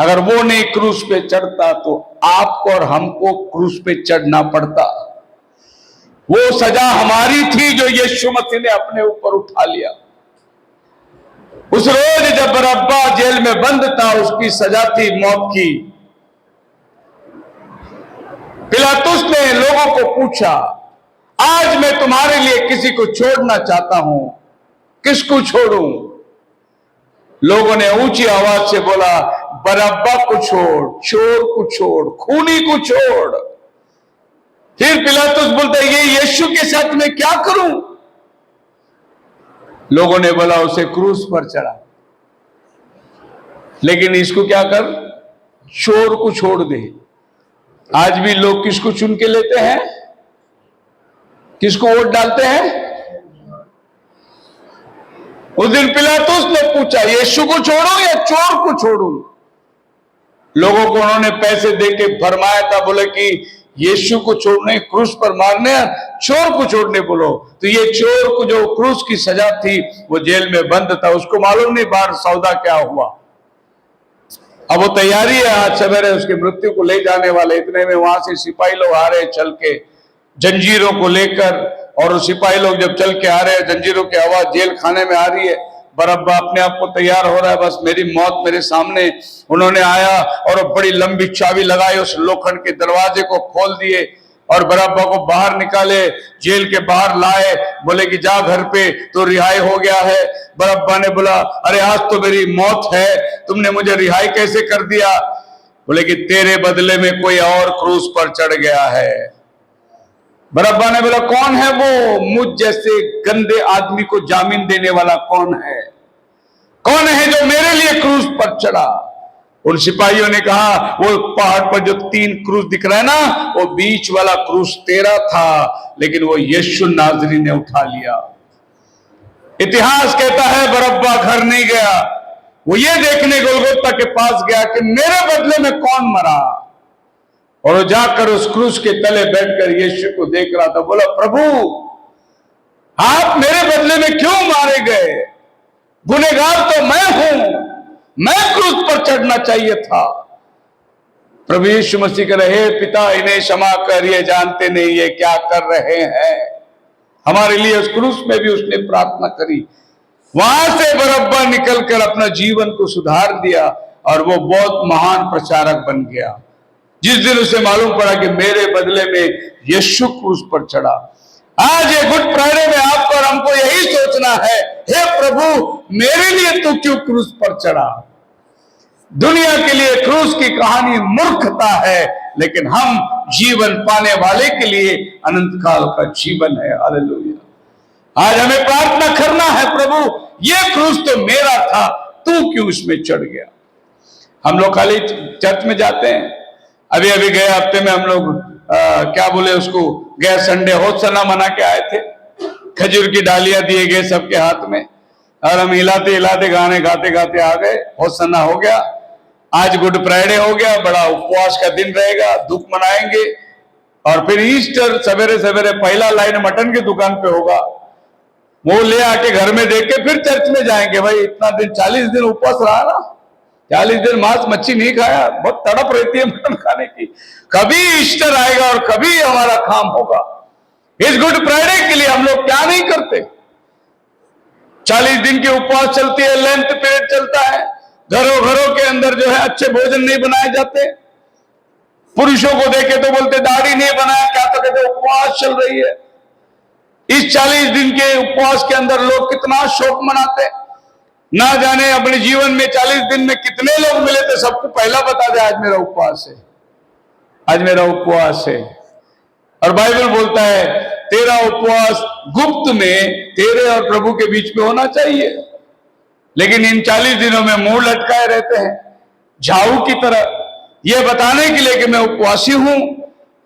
अगर वो नहीं क्रूस पे चढ़ता तो आपको और हमको क्रूस पे चढ़ना पड़ता। वो सजा हमारी थी जो यीशु मसीह ने अपने ऊपर उठा लिया। उस रोज जब बरअब्बा जेल में बंद था, उसकी सजा थी मौत की। पिलातुस ने लोगों को पूछा, आज मैं तुम्हारे लिए किसी को छोड़ना चाहता हूं, किसको छोड़ूं? लोगों ने ऊंची आवाज से बोला, बरअब्बा को छोड़, चोर को छोड़, खूनी को छोड़। फिर पिलातुस बोलता है, ये यीशु के साथ मैं क्या करूं? लोगों ने बोला, उसे क्रूस पर चढ़ा, लेकिन इसको क्या कर, चोर को छोड़ दे। आज भी लोग किसको चुन के लेते हैं? किसको वोट डालते हैं? उस दिन पिलातुस ने पूछा, यीशु को छोड़ूं या चोर को छोड़ूं? लोगों को उन्होंने पैसे देके फरमाया था, बोले कि यीशु को छोड़ने, क्रूस पर मारने, चोर को छोड़ने बोलो। तो ये चोर को जो क्रूस की सजा थी, वो जेल में बंद था, उसको मालूम नहीं बाहर सौदा क्या हुआ। अब वो तैयारी है, आज सवेरे उसकी मृत्यु को ले जाने वाले। इतने में वहां से सिपाही लोग आ रहे चल के जंजीरों को लेकर, और वो सिपाही लोग जब चल के आ रहे हैं, जंजीरों की आवाज जेल खाने में आ रही है। बरअब्बा अपने आप को तैयार हो रहा है, बस मेरी मौत मेरे सामने। उन्होंने आया और बड़ी लंबी चाबी लगाई, उस लोखंड के दरवाजे को खोल दिए और बरअब्बा को बाहर निकाले, जेल के बाहर लाए। बोले कि जा घर पे, तो रिहाई हो गया है। बरअब्बा ने बोला, अरे आज तो मेरी मौत है, तुमने मुझे रिहाई कैसे कर दिया? बोले कि तेरे बदले में कोई और क्रूस पर चढ़ गया है। बरअब्बा ने बोला, कौन है वो? मुझ जैसे गंदे आदमी को जामीन देने वाला कौन है? कौन है जो मेरे लिए क्रूस पर चढ़ा? उन सिपाहियों ने कहा, वो पहाड़ पर जो 3 क्रूस दिख रहा है ना, वो बीच वाला क्रूस तेरा था, लेकिन वो यीशु नाजरी ने उठा लिया। इतिहास कहता है बरअब्बा घर नहीं गया, वो ये देखने गोलगोता के पास गया कि मेरे बदले में कौन मरा, और वो जाकर उस क्रूस के तले बैठकर यीशु को देख रहा था। बोला, प्रभु आप मेरे बदले में क्यों मारे गए? गुनहगार तो मैं हूं, मैं क्रूस पर चढ़ना चाहिए था। प्रभु यीशु मसीह कह रहे, हे पिता इन्हें क्षमा कर, ये जानते नहीं ये क्या कर रहे हैं। हमारे लिए उस क्रूस में भी उसने प्रार्थना करी। वहां से बरअब्बा निकलकर अपना जीवन को सुधार दिया और वो बहुत महान प्रचारक बन गया। जिस दिन उसे मालूम पड़ा कि मेरे बदले में यीशु क्रूस पर चढ़ा। आज ये गुड फ्राइडे में आपको और हमको यही सोचना है, हे प्रभु मेरे लिए तू क्यों क्रूस पर चढ़ा? दुनिया के लिए क्रूस की कहानी मूर्खता है, लेकिन हम जीवन पाने वाले के लिए अनंत काल का जीवन है। हालेलुया। आज हमें प्रार्थना करना है, प्रभु ये क्रूस तो मेरा था, तू क्यों इसमें चढ़ गया? हम लोग खाली चर्च में जाते हैं। अभी अभी गए हफ्ते में हम लोग क्या बोले उसको, गए संडे होसना मना के आए थे। खजूर की डालियां दिए गए सबके हाथ में, और हम हिलाते हिलाते गाने गाते गाते आ गए। होसना हो गया, आज गुड फ्राइडे हो गया, बड़ा उपवास का दिन रहेगा, दुख मनाएंगे। और फिर ईस्टर सवेरे सवेरे पहला लाइन मटन की दुकान पे होगा, वो ले आके घर में देख के फिर चर्च में जाएंगे। भाई इतना दिन 40 दिन उपवास रहा ना, 40 दिन मांस मच्छी नहीं खाया, बहुत तड़प रहती है मटन खाने की। कभी ईस्टर आएगा और कभी हमारा काम होगा। इस गुड फ्राइडे के लिए हम लोग क्या नहीं करते? 40 दिन की उपवास चलती है, लेंथ पीरियड चलता है, घरों घरों के अंदर जो है अच्छे भोजन नहीं बनाए जाते। पुरुषों को देखे तो बोलते दाढ़ी नहीं बनाया, क्या तो कहते उपवास चल रही है। इस 40 दिन के उपवास के अंदर लोग कितना शोक मनाते, ना जाने अपने जीवन में 40 दिन में कितने लोग मिले थे सबको पहला बता दे, आज मेरा उपवास है, आज मेरा उपवास है। और बाइबल बोलता है तेरा उपवास गुप्त में तेरे और प्रभु के बीच में होना चाहिए। लेकिन इन 40 दिनों में मुंह लटकाए रहते हैं झाऊ की तरह, यह बताने के लिए कि मैं उपवासी हूं।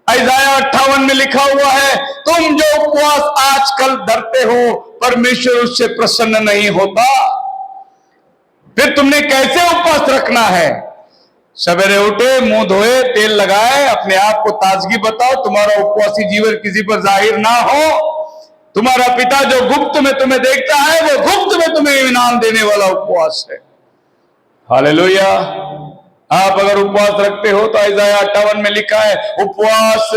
इसाया 58 में लिखा हुआ है, तुम जो उपवास आजकल धरते हो परमेश्वर उससे प्रसन्न नहीं होता। फिर तुमने कैसे उपवास रखना है? सवेरे उठे, मुंह धोए, तेल लगाए, अपने आप को ताजगी बताओ, तुम्हारा उपवासी जीवन किसी पर जाहिर ना हो। तुम्हारा पिता जो गुप्त में तुम्हें देखता है, वो गुप्त में तुम्हें इनाम देने वाला उपवास है। हालेलुया। आप अगर उपवास रखते हो तो इसाया 58 में लिखा है, उपवास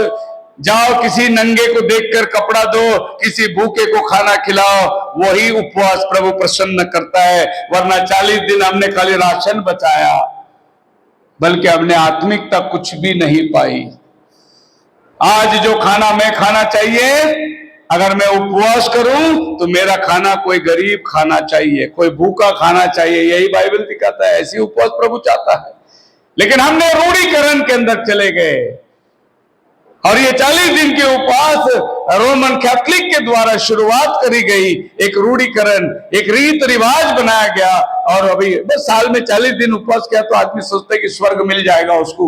जाओ किसी नंगे को देखकर कपड़ा दो, किसी भूखे को खाना खिलाओ, वही उपवास प्रभु प्रसन्न करता है। वरना 40 दिन हमने खाली राशन बचाया, बल्कि हमने आत्मिकता कुछ भी नहीं पाई। आज जो खाना मैं खाना चाहिए, अगर मैं उपवास करूं तो मेरा खाना कोई गरीब खाना चाहिए, कोई भूखा खाना चाहिए, यही बाइबल दिखाता है। ऐसी उपवास प्रभु चाहता है। लेकिन हमने रूढ़ीकरण के अंदर चले गए, और ये 40 दिन के उपवास रोमन कैथोलिक के द्वारा शुरुआत करी गई, एक रूढ़ीकरण, एक रीत रिवाज बनाया गया। और अभी बस साल में 40 दिन उपवास किया तो आदमी सोचता है कि स्वर्ग मिल जाएगा उसको,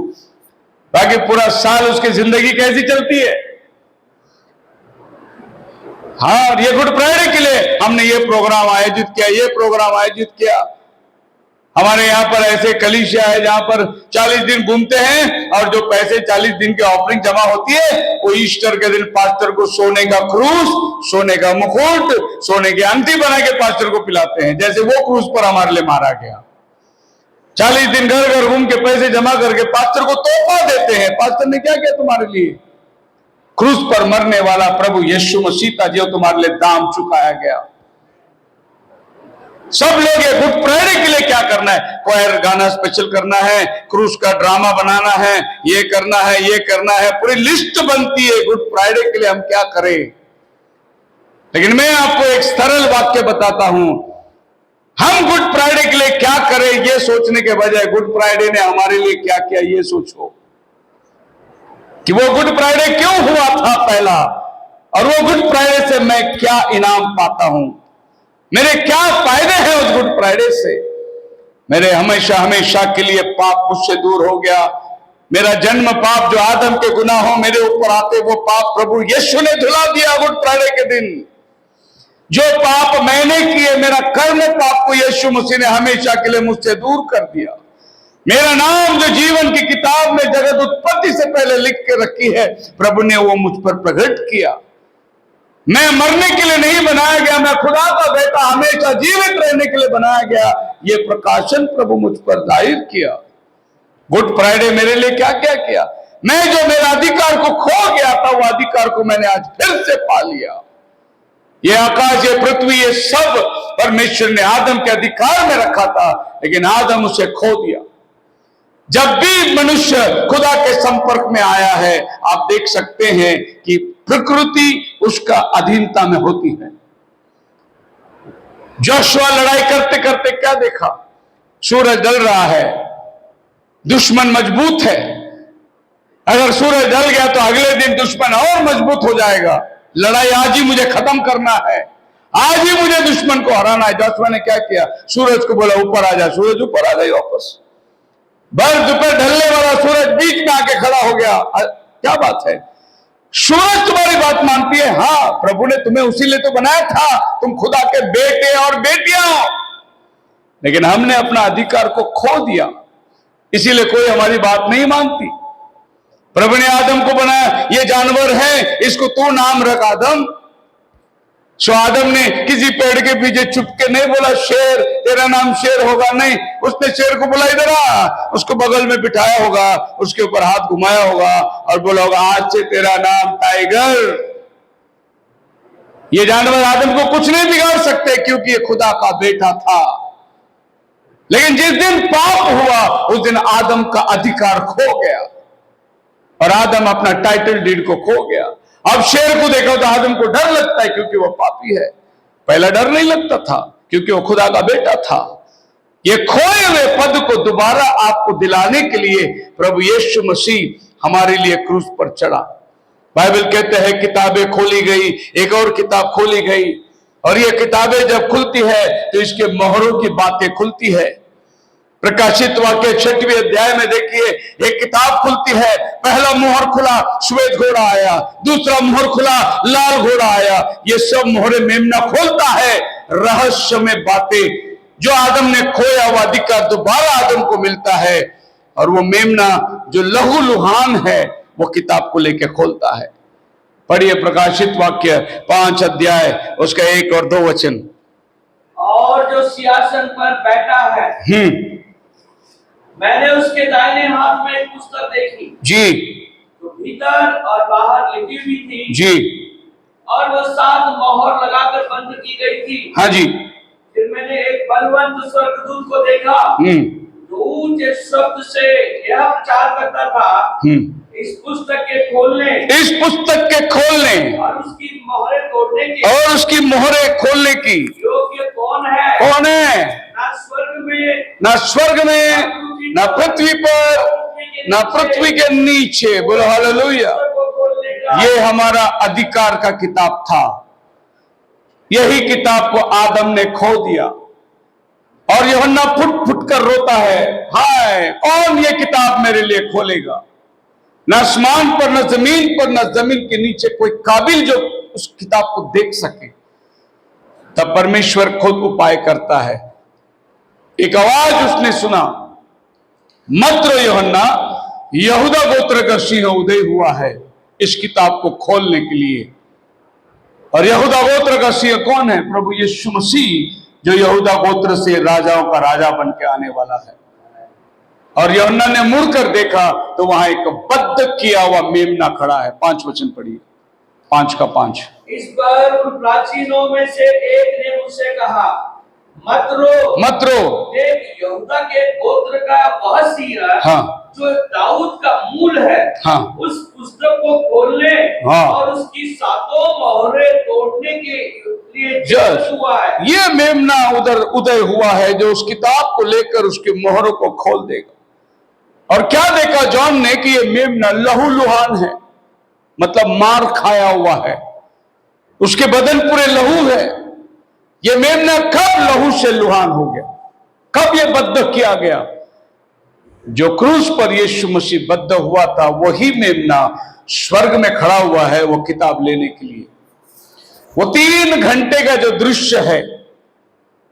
बाकी पूरा साल उसकी जिंदगी कैसी चलती है। हाँ, ये गुड फ्राइडे के लिए हमने ये प्रोग्राम आयोजित किया, ये प्रोग्राम आयोजित किया। हमारे यहाँ पर ऐसे कलीसिया है जहां पर 40 दिन घूमते हैं, और जो पैसे 40 दिन की ऑफरिंग जमा होती है, वो ईस्टर के दिन पास्टर को सोने का क्रूस, सोने का मुकुट, सोने की अंगठी बना के पास्टर को पिलाते हैं, जैसे वो क्रूस पर हमारे लिए मारा गया। 40 दिन घर घर घूम के पैसे जमा करके पास्टर को तोहफा देते हैं। पास्टर ने क्या किया तुम्हारे लिए? क्रूस पर मरने वाला प्रभु यीशु मसीह था, जो तुम्हारे लिए दाम चुकाया गया। सब लोग ये गुड फ्राइडे के लिए क्या करना है? क्वायर गाना स्पेशल करना है, क्रूस का ड्रामा बनाना है, ये करना है, ये करना है, पूरी लिस्ट बनती है गुड फ्राइडे के लिए हम क्या करें। लेकिन मैं आपको एक सरल वाक्य बताता हूं, हम गुड फ्राइडे के लिए क्या करें ये सोचने के बजाय गुड फ्राइडे ने हमारे लिए क्या किया ये सोचो, कि वो गुड फ्राइडे क्यों हुआ था पहला, और वो गुड फ्राइडे से मैं क्या इनाम पाता हूं, मेरे क्या फायदे हैं उस गुड फ्राइडे से। मेरे हमेशा हमेशा के लिए पाप मुझसे दूर हो गया। मेरा जन्म पाप जो आदम के गुनाहों मेरे ऊपर आते, वो पाप प्रभु यीशु ने धुला दिया गुड फ्राइडे के दिन। जो पाप मैंने किए, मेरा कर्म पाप को यीशु मसीह ने हमेशा के लिए मुझसे दूर कर दिया। मेरा नाम जो जीवन की किताब में जगत उत्पत्ति से पहले लिख के रखी है, प्रभु ने वो मुझ पर प्रकट किया। मैं मरने के लिए नहीं बनाया गया, मैं खुदा का बेटा हमेशा जीवित रहने के लिए बनाया गया। ये प्रकाशन प्रभु मुझ पर जाहिर किया। गुड फ्राइडे मेरे लिए क्या क्या किया? मैं जो मेरा अधिकार को खो गया था, वो अधिकार को मैंने आज फिर से पा लिया। ये आकाश, ये पृथ्वी, ये सब परमेश्वर ने आदम के अधिकार में रखा था, लेकिन आदम उसे खो दिया। जब भी मनुष्य खुदा के संपर्क में आया है, आप देख सकते हैं कि प्रकृति उसका अधीनता में होती है। जोशुआ लड़ाई करते करते क्या देखा? सूरज ढल रहा है, दुश्मन मजबूत है। अगर सूरज ढल गया तो अगले दिन दुश्मन और मजबूत हो जाएगा। लड़ाई आज ही मुझे खत्म करना है, आज ही मुझे दुश्मन को हराना है। जोशुआ ने क्या किया? सूरज को बोला ऊपर आ जा। सूरज ऊपर आ गई वापस। भर दोपहर ढलने वाला सूरज बीच में आके खड़ा हो गया। क्या बात है? सूरज तुम्हारी बात मानती है? हाँ, प्रभु ने तुम्हें उसी लिए तो बनाया था, तुम खुदा के बेटे और बेटियां हो। लेकिन हमने अपना अधिकार को खो दिया, इसीलिए कोई हमारी बात नहीं मानती। प्रभु ने आदम को बनाया, ये जानवर है, इसको तू नाम रख आदम। सो आदम ने किसी पेड़ के पीछे छुप के नहीं बोला शेर, तेरा नाम शेर होगा, नहीं। उसने शेर को बोला इधर आ, उसको बगल में बिठाया होगा, उसके ऊपर हाथ घुमाया होगा और बोला होगा आज से तेरा नाम टाइगर। ये जानवर आदम को कुछ नहीं बिगाड़ सकते, क्योंकि ये खुदा का बेटा था। लेकिन जिस दिन पाप हुआ, उस दिन आदम का अधिकार खो गया और आदम अपना टाइटल डीड को खो गया। अब शेर को देखो तो आदम को डर लगता है, क्योंकि वो पापी है। पहला डर नहीं लगता था, क्योंकि वो खुदा का बेटा था। ये खोए हुए पद को दोबारा आपको दिलाने के लिए प्रभु यीशु मसीह हमारे लिए क्रूस पर चढ़ा। बाइबल कहते हैं किताबें खोली गई, एक और किताब खोली गई, और ये किताबें जब खुलती है तो इसके मोहरों की बातें खुलती है। प्रकाशित वाक्य 6वें अध्याय में देखिए, एक किताब खुलती है। पहला मोहर खुला, श्वेत घोड़ा आया। दूसरा मोहर खुला, लाल घोड़ा आया। ये सब मोहरे मेमना खोलता है। रहस्य में बातें जो आदम ने खोया, वो अधिकार दोबारा आदम को मिलता है। और वो मेमना जो लहू लुहान है, वो किताब को लेकर खोलता है। पढ़िए प्रकाशित वाक्य 5 अध्याय उसका 1 और 2 वचन। और जो सिंहासन पर बैठा है, मैंने उसके दाहिने हाथ में एक पुस्तक देखी, जी, तो भीतर और बाहर लिखी हुई थी जी, और वो 7 मोहर लगाकर बंद की गई थी। हाँ जी, फिर मैंने एक बलवंत स्वर्गदूत को देखा जो ऊंचे शब्द से यह प्रचार करता था, इस पुस्तक के खोलने और उसकी मोहरें तोड़ने की और उसकी मोहरें खोलने की योग्य कौन है? कौन है? ना स्वर्ग में, ना स्वर्ग में, ना पृथ्वी पर, ना पृथ्वी के नीचे। बोलो हालेलुया। को खोलने का। ये हमारा अधिकार का किताब था। यही किताब को आदम ने खो दिया और यूहन्ना फुट फुट कर रोता है, हाय कौन ये किताब मेरे लिए खोलेगा? न आसमान पर, न जमीन पर, न जमीन के नीचे कोई काबिल जो उस किताब को देख सके। तब परमेश्वर खुद उपाय करता है। एक आवाज उसने सुना, मत रो यूहन्ना, यहूदा गोत्र का सिंह उदय हुआ है इस किताब को खोलने के लिए। और यहूदा गोत्र का सिंह कौन है? प्रभु यीशु मसीह, जो यहूदा गोत्र से राजाओं का राजा बन के आने वाला है। और यूहन्ना ने मुड़कर देखा तो वहां एक बद्ध किया हुआ मेमना खड़ा है। 5 वचन पढ़िए, 5 का 5। इस पर उन प्राचीनों में से एक ने मुझसे कहा, मत रो, देख यहूदा के गोत्र का वह सिंह, हाँ, जो दाऊद का मूल है, हाँ, उस पुस्तक को खोलने हाँ, और उसकी 7 मोहरें तोड़ने के लिए जज हुआ है। ये मेमना उधर उदय हुआ है जो उस किताब को लेकर उसके मोहरों को खोल देगा। और क्या देखा जॉन ने कि ये मेमना लहूलुहान है, मतलब मार खाया हुआ है, उसके बदन पूरे लहू है। ये मेमना कब लहू से लुहान हो गया? कब ये बद्ध किया गया? जो क्रूस पर यीशु मसीह बद्ध हुआ था, वही मेमना स्वर्ग में खड़ा हुआ है वो किताब लेने के लिए। वो 3 घंटे का जो दृश्य है,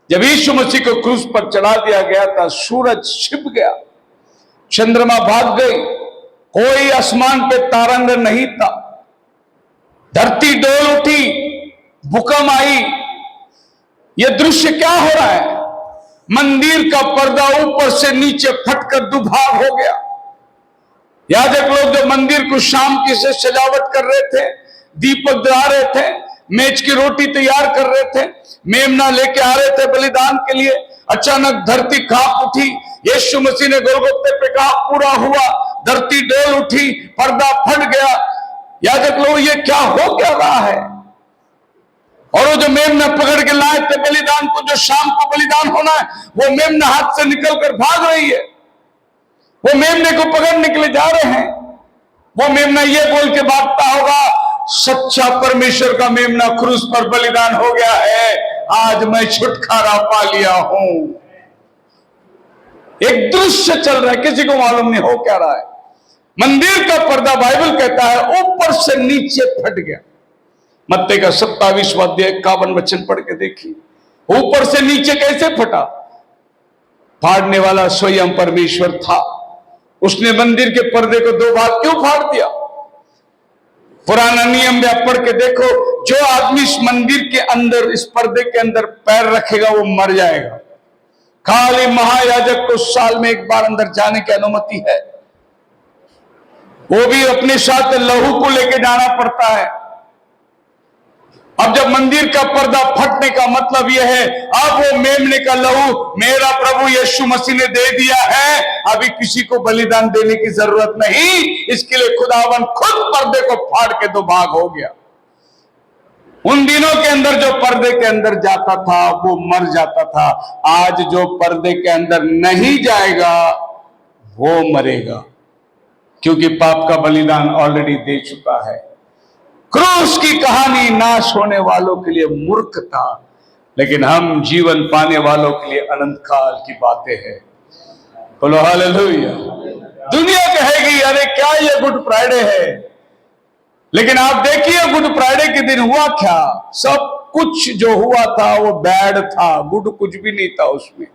जब यीशु मसीह को क्रूस पर चढ़ा दिया गया था, सूरज छिप गया, चंद्रमा भाग गई, कोई आसमान पे तारंग नहीं था, धरती डोल उठी, भूकंप आई। यह दृश्य क्या हो रहा है? मंदिर का पर्दा ऊपर से नीचे फटकर दुभाग हो गया। याजक लोग जो मंदिर को शाम की से सजावट कर रहे थे, दीपक जला रहे थे, मेज की रोटी तैयार कर रहे थे, मेमना लेके आ रहे थे बलिदान के लिए, अचानक धरती कांप उठी। यीशु मसीह ने गोलगोथे पे कहा पूरा हुआ, धरती डोल उठी, पर्दा फट गया। याजक लोग ये क्या हो क्या रहा है? और वो जो मेमना पकड़ के लाए थे बलिदान को, जो शाम को बलिदान होना है, वो मेमना हाथ से निकलकर भाग रही है। वो मेमने को पकड़ने के लिए जा रहे हैं। वो मेमना ये बोल के भागता होगा, सच्चा परमेश्वर का मेमना क्रूस पर बलिदान हो गया है, आज मैं छुटकारा पा लिया हूं। एक दृश्य चल रहा है, किसी को मालूम नहीं हो क्या रहा है। मंदिर का पर्दा, बाइबल कहता है, ऊपर से नीचे फट गया। मत्ती का 27वां अध्याय 51 वचन पढ़ के देखिए, ऊपर से नीचे कैसे फटा? फाड़ने वाला स्वयं परमेश्वर था। उसने मंदिर के पर्दे को 2 भाग क्यों फाड़ दिया? पुराना नियम में आप पढ़ के देखो, जो आदमी इस मंदिर के अंदर, इस पर्दे के अंदर पैर रखेगा वो मर जाएगा। खाली महायाजक को साल में 1 बार अंदर जाने की अनुमति है, वो भी अपने साथ लहू को लेके जाना पड़ता है। अब जब मंदिर का पर्दा फटने का मतलब यह है, अब वो मेमने का लहू मेरा प्रभु यीशु मसीह ने दे दिया है, अभी किसी को बलिदान देने की जरूरत नहीं। इसके लिए खुदावन खुद पर्दे को फाड़ के 2 भाग हो गया। उन दिनों के अंदर जो पर्दे के अंदर जाता था वो मर जाता था। आज जो पर्दे के अंदर नहीं जाएगा वो मरेगा, क्योंकि पाप का बलिदान ऑलरेडी दे चुका है। क्रूस की कहानी नाश होने वालों के लिए मूर्खता, लेकिन हम जीवन पाने वालों के लिए अनंत काल की बातें हैं। बोलो हालेलुया। दुनिया कहेगी अरे क्या ये गुड फ्राइडे है, लेकिन आप देखिए गुड फ्राइडे के दिन हुआ क्या? सब कुछ जो हुआ था वो बैड था, गुड कुछ भी नहीं था उसमें।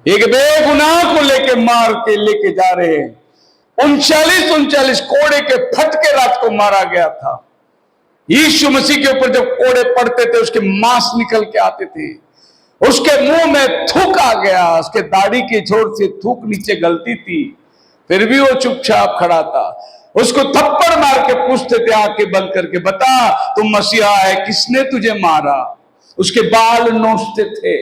एक बेगुनाह को लेके मार के लेके जा रहे हैं। 39 कोड़े के फटके रात को मारा गया था। यीशु मसीह के ऊपर जब कोड़े पड़ते थे उसके मांस निकल के आते थे, उसके मुंह में थूक आ गया, उसके दाढ़ी के छोर से थूक नीचे गलती थी, फिर भी वो चुपचाप खड़ा था। उसको थप्पड़ मार के पूछते थे आंखें बंद करके, बता तुम मसीहा है, किसने तुझे मारा? उसके बाल नोचते थे।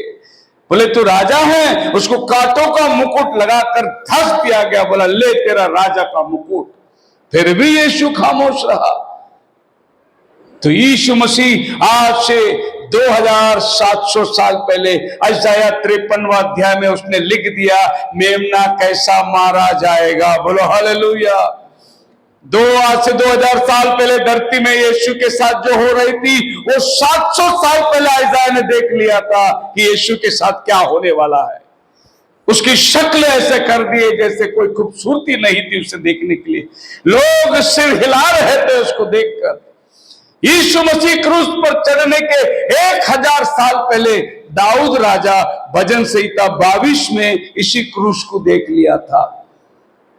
बोले तू राजा है? उसको कांटों का मुकुट लगाकर धस दिया गया। बोला ले तेरा राजा का मुकुट। फिर भी यीशु खामोश रहा। तो यीशु मसीह आज से 2700 साल पहले यशायाह 53वां अध्याय में उसने लिख दिया, मेमना कैसा मारा जाएगा। बोलो हालेलुया। आज से 2000 साल पहले धरती में यीशु के साथ जो हो रही थी, वो 700 साल पहले यशायाह ने देख लिया था कि यीशु के साथ क्या होने वाला है। उसकी शक्ल ऐसे कर दिए जैसे कोई खूबसूरती नहीं थी उसे देखने के लिए। लोग सिर हिला रहे थे उसको देखकर। यीशु मसीह क्रूस पर चढ़ने के 1000 साल पहले दाऊद राजा भजन संहिता 22 में इसी क्रूस को देख लिया था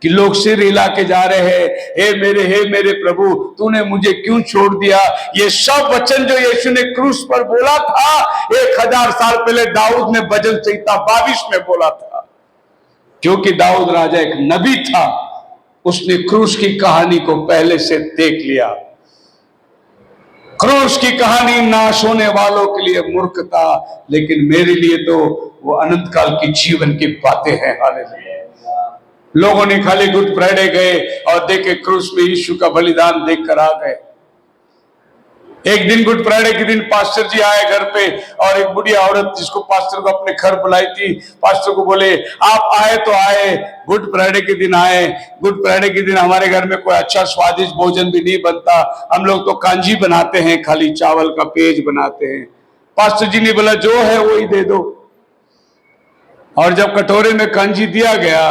कि लोग सिर हिला के जा रहे हैं, हे मेरे प्रभु तूने मुझे क्यों छोड़ दिया। ये सब वचन जो यीशु ने क्रूस पर बोला था 1000 साल पहले दाऊद ने भजन संहिता 22 में बोला था। क्योंकि दाऊद राजा एक नबी था, उसने क्रूस की कहानी को पहले से देख लिया। क्रूस की कहानी नाश होने वालों के लिए मूर्खता, लेकिन मेरे लिए तो वो अनंत काल की जीवन की बातें हैं। हालेलुया। लोगों ने खाली गुड फ्राइडे गए और देखे क्रूस में यीशु का बलिदान देखकर आ गए। एक दिन गुड फ्राइडे के दिन पास्टर जी आए घर पे, और एक बुढ़ी औरत जिसको पास्टर को अपने घर बुलाई थी, पास्टर को बोले आप आए तो आए, गुड फ्राइडे के दिन आए। गुड फ्राइडे के दिन हमारे घर में कोई अच्छा स्वादिष्ट भोजन भी नहीं बनता, हम लोग तो कांजी बनाते हैं, खाली चावल का पेज बनाते हैं। पास्टर जी ने बोला जो है वही दे दो। और जब कटोरे में कांजी दिया गया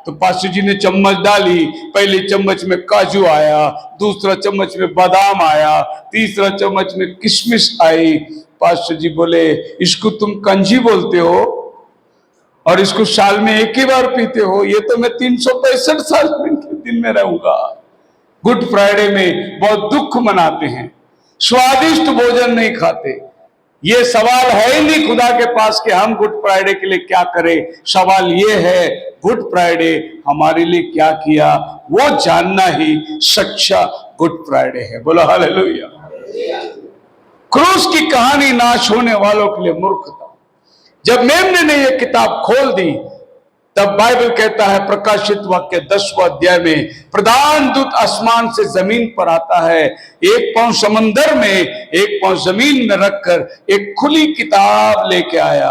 तो पास्टर जी ने चम्मच डाली, पहले चम्मच में काजू आया, दूसरा चम्मच में बादाम आया, तीसरा चम्मच में किशमिश आई। पास्टर जी बोले इसको तुम कंजी बोलते हो और इसको साल में एक ही बार पीते हो, ये तो मैं 365 साल के दिन में रहूंगा। गुड फ्राइडे में बहुत दुख मनाते हैं, स्वादिष्ट भोजन नहीं खाते। ये सवाल है ही नहीं खुदा के पास कि हम गुड फ्राइडे के लिए क्या करें। सवाल ये है गुड फ्राइडे हमारे लिए क्या किया, वो जानना ही सच्चा गुड फ्राइडे है। बोलो हालेलुया। क्रूस की कहानी नाश होने वालों के लिए मूर्खता। जब मेमने ने यह किताब खोल दी तब बाइबल कहता है प्रकाशित वाक्य 10वां अध्याय में, प्रधान दूत आसमान से जमीन पर आता है, एक पांव समंदर में एक पांव जमीन में रखकर एक खुली किताब लेके आया।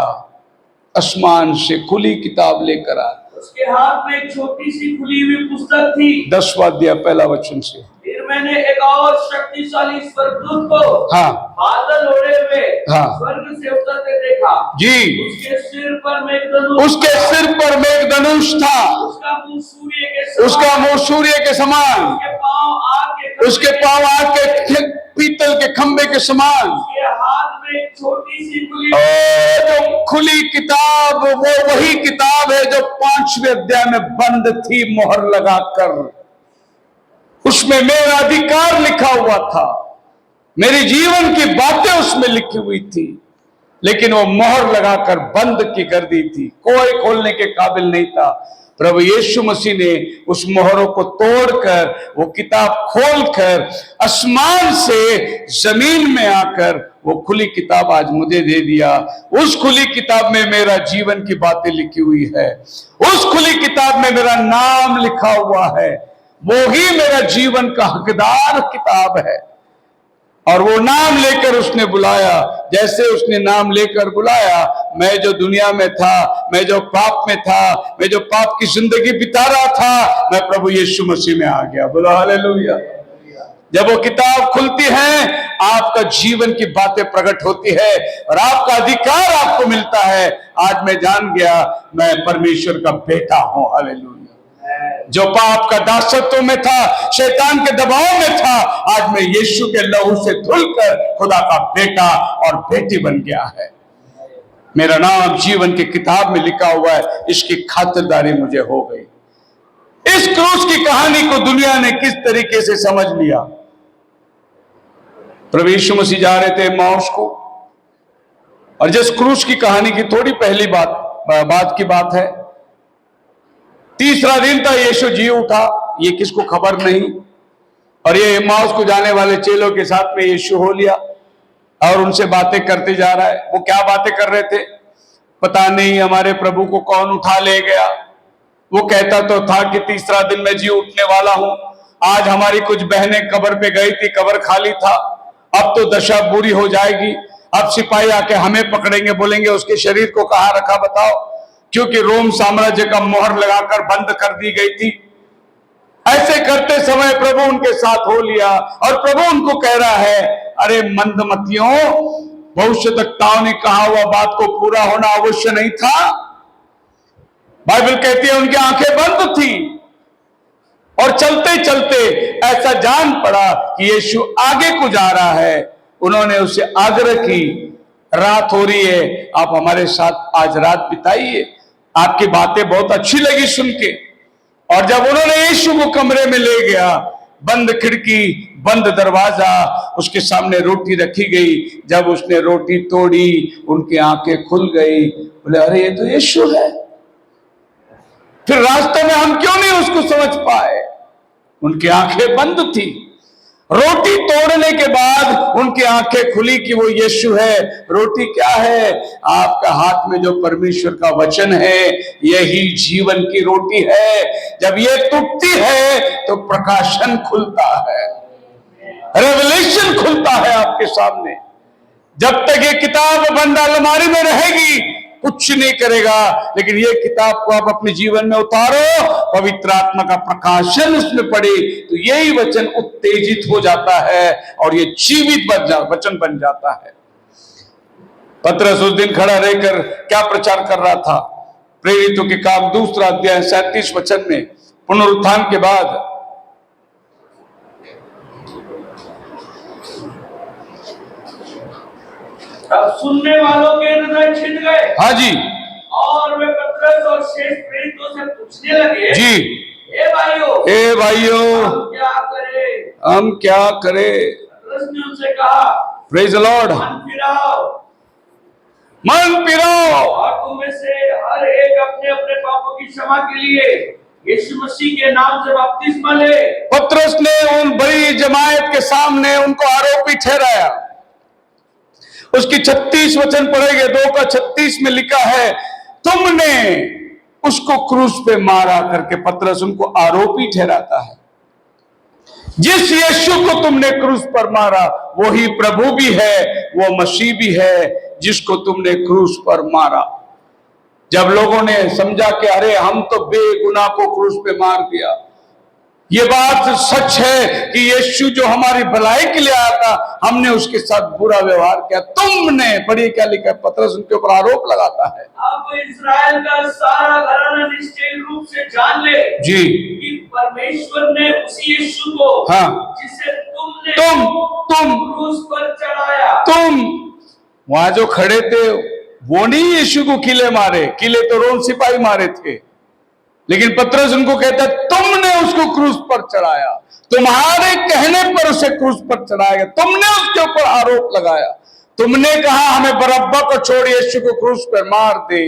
आसमान से खुली किताब लेकर आया। उसके हाथ में एक छोटी सी खुली हुई पुस्तक थी। 10वां अध्याय पहला वचन से। फिर मैंने एक और शक्तिशाली स्वर्गदूत को बादल ओढ़े हुए स्वर्ग से उतरते देखा। जी। उसके सिर पर मेघधनुष था। उसका मुंह सूर्य के समान। उसके पांव आग के पीतल के खंबे के समान। उसके हाथ में एक छोटी सी जो खुली किताब वो वही किताब है जो 5वें अध्याय में बंद थी मोहर लगाकर। उसमें मेरा अधिकार लिखा हुआ था, मेरी जीवन की बातें उसमें लिखी हुई थी, लेकिन वो मोहर लगाकर बंद की कर दी थी, कोई खोलने के काबिल नहीं था। प्रभु यीशु मसीह ने उस मोहरों को तोड़कर वो किताब खोलकर आसमान से जमीन में आकर वो खुली किताब आज मुझे दे दिया। उस खुली किताब में मेरा जीवन की बातें लिखी हुई है, उस खुली किताब में मेरा नाम लिखा हुआ है, वो ही मेरा जीवन का हकदार किताब है। और वो नाम लेकर उसने बुलाया, जैसे उसने नाम लेकर बुलाया, मैं जो दुनिया में था, मैं जो पाप में था, मैं जो पाप की जिंदगी बिता रहा था, मैं प्रभु यीशु मसीह में आ गया। बोलो हालेलुया। जब वो किताब खुलती है आपका जीवन की बातें प्रकट होती है और आपका अधिकार आपको मिलता है। आज मैं जान गया मैं परमेश्वर का बेटा हूं। हालेलुया। जो पाप का दासत्व में था, शैतान के दबाव में था, आज मैं यीशु के लहू से धुलकर खुदा का बेटा और बेटी बन गया है। मेरा नाम जीवन की किताब में लिखा हुआ है, इसकी खातिरदारी मुझे हो गई। इस क्रूस की कहानी को दुनिया ने किस तरीके से समझ लिया। प्रभु यीशु मसीह जा रहे थे एम्माउस को, और जिस क्रूस की कहानी की थोड़ी पहली बात की बात है, तीसरा दिन था, यीशु जी उठा, ये किसको खबर नहीं। और ये एम्माउस को जाने वाले चेलों के साथ में यीशु हो लिया और उनसे बातें करते जा रहा है। वो क्या बातें कर रहे थे पता नहीं, हमारे प्रभु को कौन उठा ले गया। वो कहता तो था कि तीसरा दिन मैं जी उठने वाला हूं। आज हमारी कुछ बहनें कब्र पे गई थी, कब्र खाली था, अब तो दशा बुरी हो जाएगी। अब सिपाही आके हमें पकड़ेंगे, बोलेंगे उसके शरीर को कहाँ रखा बताओ, क्योंकि रोम साम्राज्य का मोहर लगाकर बंद कर दी गई थी। ऐसे करते समय प्रभु उनके साथ हो लिया और प्रभु उनको कह रहा है, अरे मंदमतियों, भविष्यद्वक्ताओं ने कहा हुआ बात को पूरा होना अवश्य नहीं था। बाइबल कहती है उनकी आंखें बंद थी और चलते चलते ऐसा जान पड़ा कि यीशु आगे को जा रहा है। उन्होंने उससे आग्रह की, रात हो रही है, आप हमारे साथ आज रात बिताइए। आपकी बातें बहुत अच्छी लगी सुन के। और जब उन्होंने यीशु को कमरे में ले गया, बंद खिड़की, बंद दरवाजा, उसके सामने रोटी रखी गई। जब उसने रोटी तोड़ी, उनकी आंखें खुल गई। बोले, अरे ये तो यीशु है। फिर रास्ते में हम क्यों नहीं उसको समझ पाए? उनकी आंखें बंद थी। रोटी तोड़ने के बाद उनकी आंखें खुली कि वो यीशु है। रोटी क्या है? आपका हाथ में जो परमेश्वर का वचन है, यही जीवन की रोटी है। जब ये टूटती है तो प्रकाशन खुलता है, रेवलेशन खुलता है आपके सामने। जब तक ये किताब बंद अलमारी में रहेगी कुछ नहीं करेगा, लेकिन ये किताब को आप अपने जीवन में उतारो, पवित्र आत्मा का प्रकाशन उसमें पड़े, तो यही वचन उत्तेजित हो जाता है और ये जीवित वचन बन जाता है। पतरस उस दिन खड़ा रहकर क्या प्रचार कर रहा था? प्रेरितों के काम 2 अध्याय 37 वचन में, पुनरुत्थान के बाद तब सुनने वालों के हृदय छिद गए। हाँ जी। और वे पतरस और शेष प्रेरितों से पूछने लगे, जी, ए भाइयों, हम क्या करें? हम क्या करें? पतरस ने उनसे कहा, प्रेज द लॉर्ड, मन फिराओ और तुम में से हर एक अपने अपने पापों की क्षमा के लिए यीशु मसीह के नाम से बपतिस्मा ले। पतरस ने उन बड़ी जमायत के सामने उनको आरोपी ठहराया। उसकी 36 वचन पढ़ेंगे, 2 का 36 में लिखा है, तुमने उसको क्रूस पे मारा करके पतरस उनको आरोपी ठहराता है। जिस यीशु को तुमने क्रूस पर मारा वही प्रभु भी है, वो मसीह भी है जिसको तुमने क्रूस पर मारा। जब लोगों ने समझा कि अरे हम तो बेगुनाह को क्रूस पे मार दिया, ये बात सच है कि यीशु जो हमारी भलाई के लिए आया था, हमने उसके साथ बुरा व्यवहार किया। तुमने, पढ़िए क्या लिखा है, पतरस उनके ऊपर आरोप लगाता है। अब इस्राएल का सारा घराना निश्चय रूप से जान ले जी कि परमेश्वर ने उसी यीशु को, हाँ, जिसे तुमने तुम क्रूस पर चढ़ाया, तुम वहां जो खड़े थे वो नहीं यीशु को किले मारे, किले तो रोम सिपाही मारे थे, लेकिन पतरस उनको कहता है तुमने उसको क्रूस पर चढ़ाया, तुम्हारे कहने पर उसे क्रूस पर चढ़ाया गया, तुमने उसके ऊपर आरोप लगाया, तुमने कहा हमें बरअब्बा को छोड़ यीशु को क्रूस पर मार दे।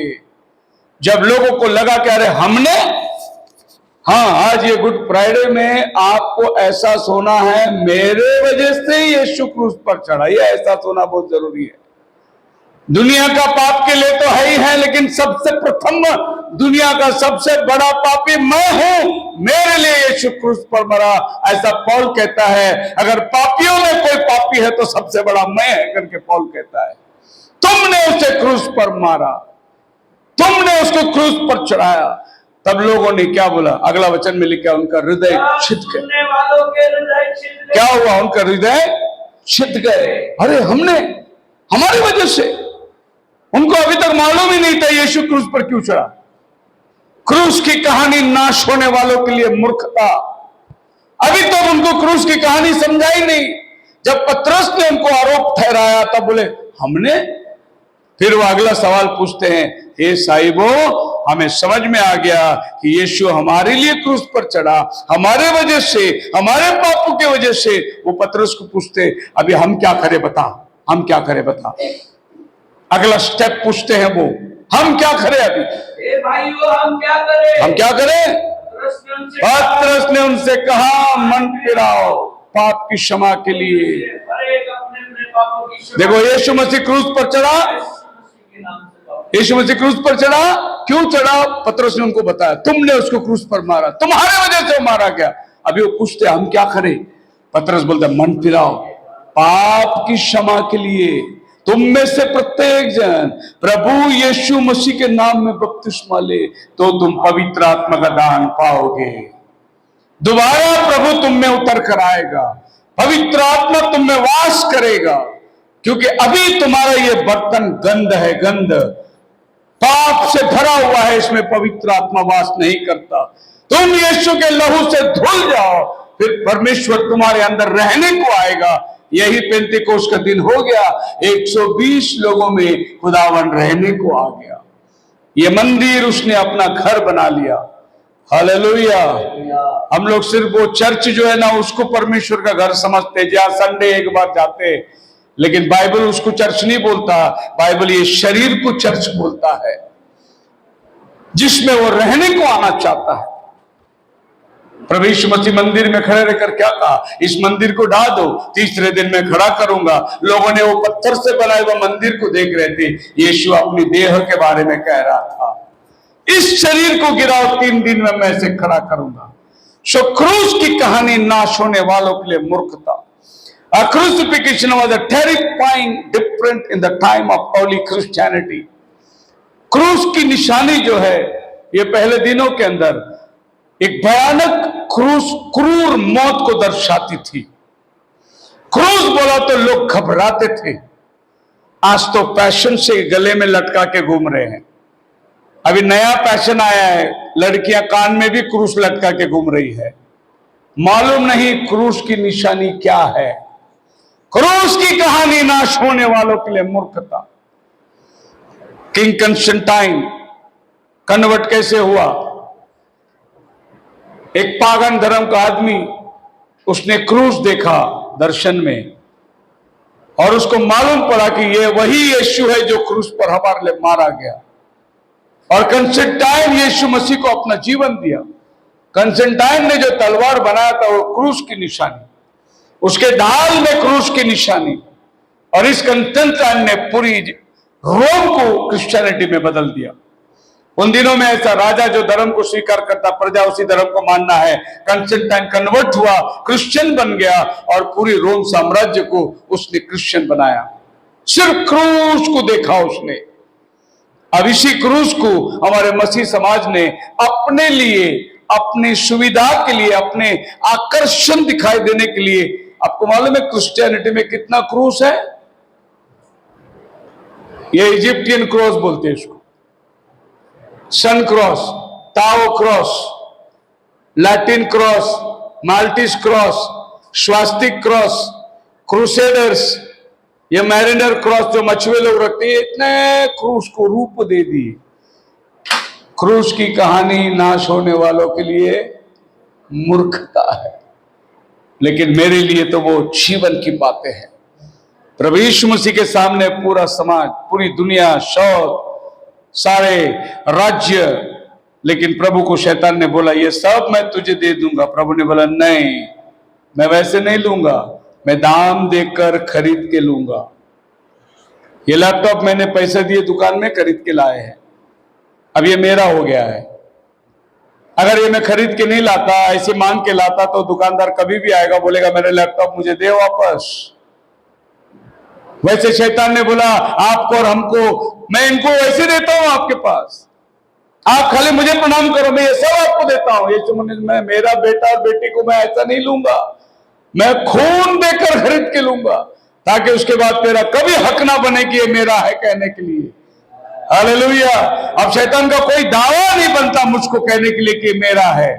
जब लोगों को लगा कि अरे हमने, हाँ, आज ये गुड फ्राइडे में आपको एहसास होना है मेरे वजह से यीशु क्रूस पर चढ़ा, ये एहसास होना बहुत जरूरी है। दुनिया का पाप के लिए तो है ही है, लेकिन सबसे प्रथम दुनिया का सबसे बड़ा पापी मैं हूं, मेरे लिए यीशु क्रूस पर मरा, ऐसा पौल कहता है। अगर पापियों में कोई पापी है तो सबसे बड़ा मैं है करके पौल कहता है। तुमने उसे क्रूस पर मारा, तुमने उसको क्रूस पर चढ़ाया। तब लोगों ने क्या बोला? अगला वचन में लिखा, उनका हृदय छिद गए। क्या हुआ? उनका हृदय छिद गए। अरे हमने, हमारी वजह से, उनको अभी तक मालूम ही नहीं था यीशु क्रूस पर क्यों चढ़ा। क्रूस की कहानी नाश होने वालों के लिए मूर्खता। अभी तक उनको क्रूस की कहानी समझाई नहीं। जब पतरस ने उनको आरोप ठहराया तब बोले हमने। फिर वो अगला सवाल पूछते हैं, हे साहिबो, हमें समझ में आ गया कि यीशु हमारे लिए क्रूस पर चढ़ा, हमारे वजह से, हमारे पापों के वजह से। वो पतरस को पूछते, अभी हम क्या करें बता, हम क्या करें बता। अगला स्टेप पूछते हैं वो, हम क्या करें अभी? ए भाइयों, हम क्या करें? हम क्या करें? पतरस ने उनसे कहा, मन फिराओ। पाप की क्षमा के लिए। हर एक अपने अपने पापों की क्षमा देखो यीशु मसीह क्रूस पर चढ़ा, के नाम से पाप। यीशु मसीह क्रूस पर चढ़ा, क्यों चढ़ा? पतरस ने उनको बताया, तुमने उसको क्रूस पर मारा, तुम्हारे वजह से वो मारा गया। अभी वो पूछते हम क्या करें? पतरस बोलता मन फिराओ, पाप की क्षमा के लिए तुम में से प्रत्येक जन प्रभु यीशु मसीह के नाम में बपतिस्मा ले तो तुम पवित्र आत्मा का दान पाओगे। दोबारा प्रभु तुम में उतर कर आएगा, पवित्र आत्मा तुम में वास करेगा, क्योंकि अभी तुम्हारा ये बर्तन गंद है, गंद पाप से भरा हुआ है, इसमें पवित्र आत्मा वास नहीं करता। तुम यीशु के लहू से धुल जाओ, फिर परमेश्वर तुम्हारे अंदर रहने को आएगा। यही पेंतीकोस्त का दिन हो गया, 120 लोगों में खुदावन रहने को आ गया। ये मंदिर उसने अपना घर बना लिया। हालेलुया। हम लोग सिर्फ वो चर्च जो है ना उसको परमेश्वर का घर समझते, जहां संडे एक बार जाते, लेकिन बाइबल उसको चर्च नहीं बोलता। बाइबल ये शरीर को चर्च बोलता है, जिसमें वो रहने को आना चाहता है। प्रभु यीशु मसीह मंदिर में खड़े रहकर क्या कहा? इस मंदिर को ढा दो, तीसरे दिन में खड़ा करूंगा। लोगों ने वो पत्थर से बनाए हुए मंदिर को देख रहे थे। यीशु अपनी देह के बारे में कह रहा था, इस शरीर को गिराओ, 3 दिन में मैं इसे खड़ा करूंगा। सो क्रूस की कहानी नाश होने वालों के लिए मूर्खता। A crucifixion was a terrifying different in the time of early Christianity. क्रूस की निशानी जो है, ये पहले दिनों के अंदर एक भयानक क्रूर मौत को दर्शाती थी। क्रूस बोला तो लोग घबराते थे। आज तो पैशन से गले में लटका के घूम रहे हैं। अभी नया पैशन आया है, लड़कियां कान में भी क्रूस लटका के घूम रही है। मालूम नहीं क्रूस की निशानी क्या है। क्रूस की कहानी नाश होने वालों के लिए मूर्खता। किंग कंस्टेंटाइन कन्वर्ट कैसे हुआ? एक पागन धर्म का आदमी, उसने क्रूस देखा दर्शन में और उसको मालूम पड़ा कि ये वही यीशु है जो क्रूस पर हमारे लिए मारा गया। और कंस्टेंटाइन यीशु मसीह को अपना जीवन दिया। कंस्टेंटाइन ने जो तलवार बनाया था वो क्रूस की निशानी, उसके ढाल में क्रूस की निशानी। और इस कंस्टेंटाइन ने पूरी रोम को क्रिश्चियनिटी में बदल दिया। उन दिनों में ऐसा राजा जो धर्म को स्वीकार करता, प्रजा उसी धर्म को मानना है। कंस्टेंटाइन कन्वर्ट हुआ, क्रिश्चियन बन गया और पूरी रोम साम्राज्य को उसने क्रिश्चियन बनाया। सिर्फ क्रूस को देखा उसने। अब इसी क्रूस को हमारे मसीह समाज ने अपने लिए, अपनी सुविधा के लिए, अपने आकर्षण दिखाई देने के लिए, आपको मालूम है क्रिश्चियनिटी में कितना क्रूस है? ये इजिप्टियन क्रॉस बोलते हैं इसको, sun cross, Tao cross, Latin cross, Maltese cross, swastik cross, crusaders, ये मैरिनर क्रॉस जो मछुए लोग रखते हैं, इतने क्रूस को रूप दे दिए। क्रूस की कहानी नाश होने वालों के लिए मूर्खता है, लेकिन मेरे लिए तो वो जीवन की बातें हैं। प्रभु यीशु मसीह के सामने पूरा समाज, पूरी दुनिया, शौक, सारे राज्य, लेकिन प्रभु को शैतान ने बोला ये सब मैं तुझे दे दूंगा। प्रभु ने बोला नहीं, मैं वैसे नहीं लूंगा, मैं दाम देकर खरीद के लूंगा। ये लैपटॉप मैंने पैसे दिए दुकान में खरीद के लाए हैं, अब ये मेरा हो गया है। अगर ये मैं खरीद के नहीं लाता, ऐसे मांग के लाता, तो दुकानदार कभी भी आएगा, बोलेगा मेरे लैपटॉप मुझे दे वापस। वैसे शैतान ने बोला आपको और हमको, मैं इनको वैसे देता हूं आपके पास, आप खाली मुझे प्रणाम करो, मैं ये सब आपको देता हूं। यीशु मसीह, मैं मेरा बेटा और बेटी को मैं ऐसा नहीं लूंगा, मैं खून देकर खरीद के लूंगा, ताकि उसके बाद तेरा कभी हक ना बने कि ये मेरा है कहने के लिए। हालेलुया। अब शैतान का कोई दावा नहीं बनता मुझको कहने के लिए कि मेरा है।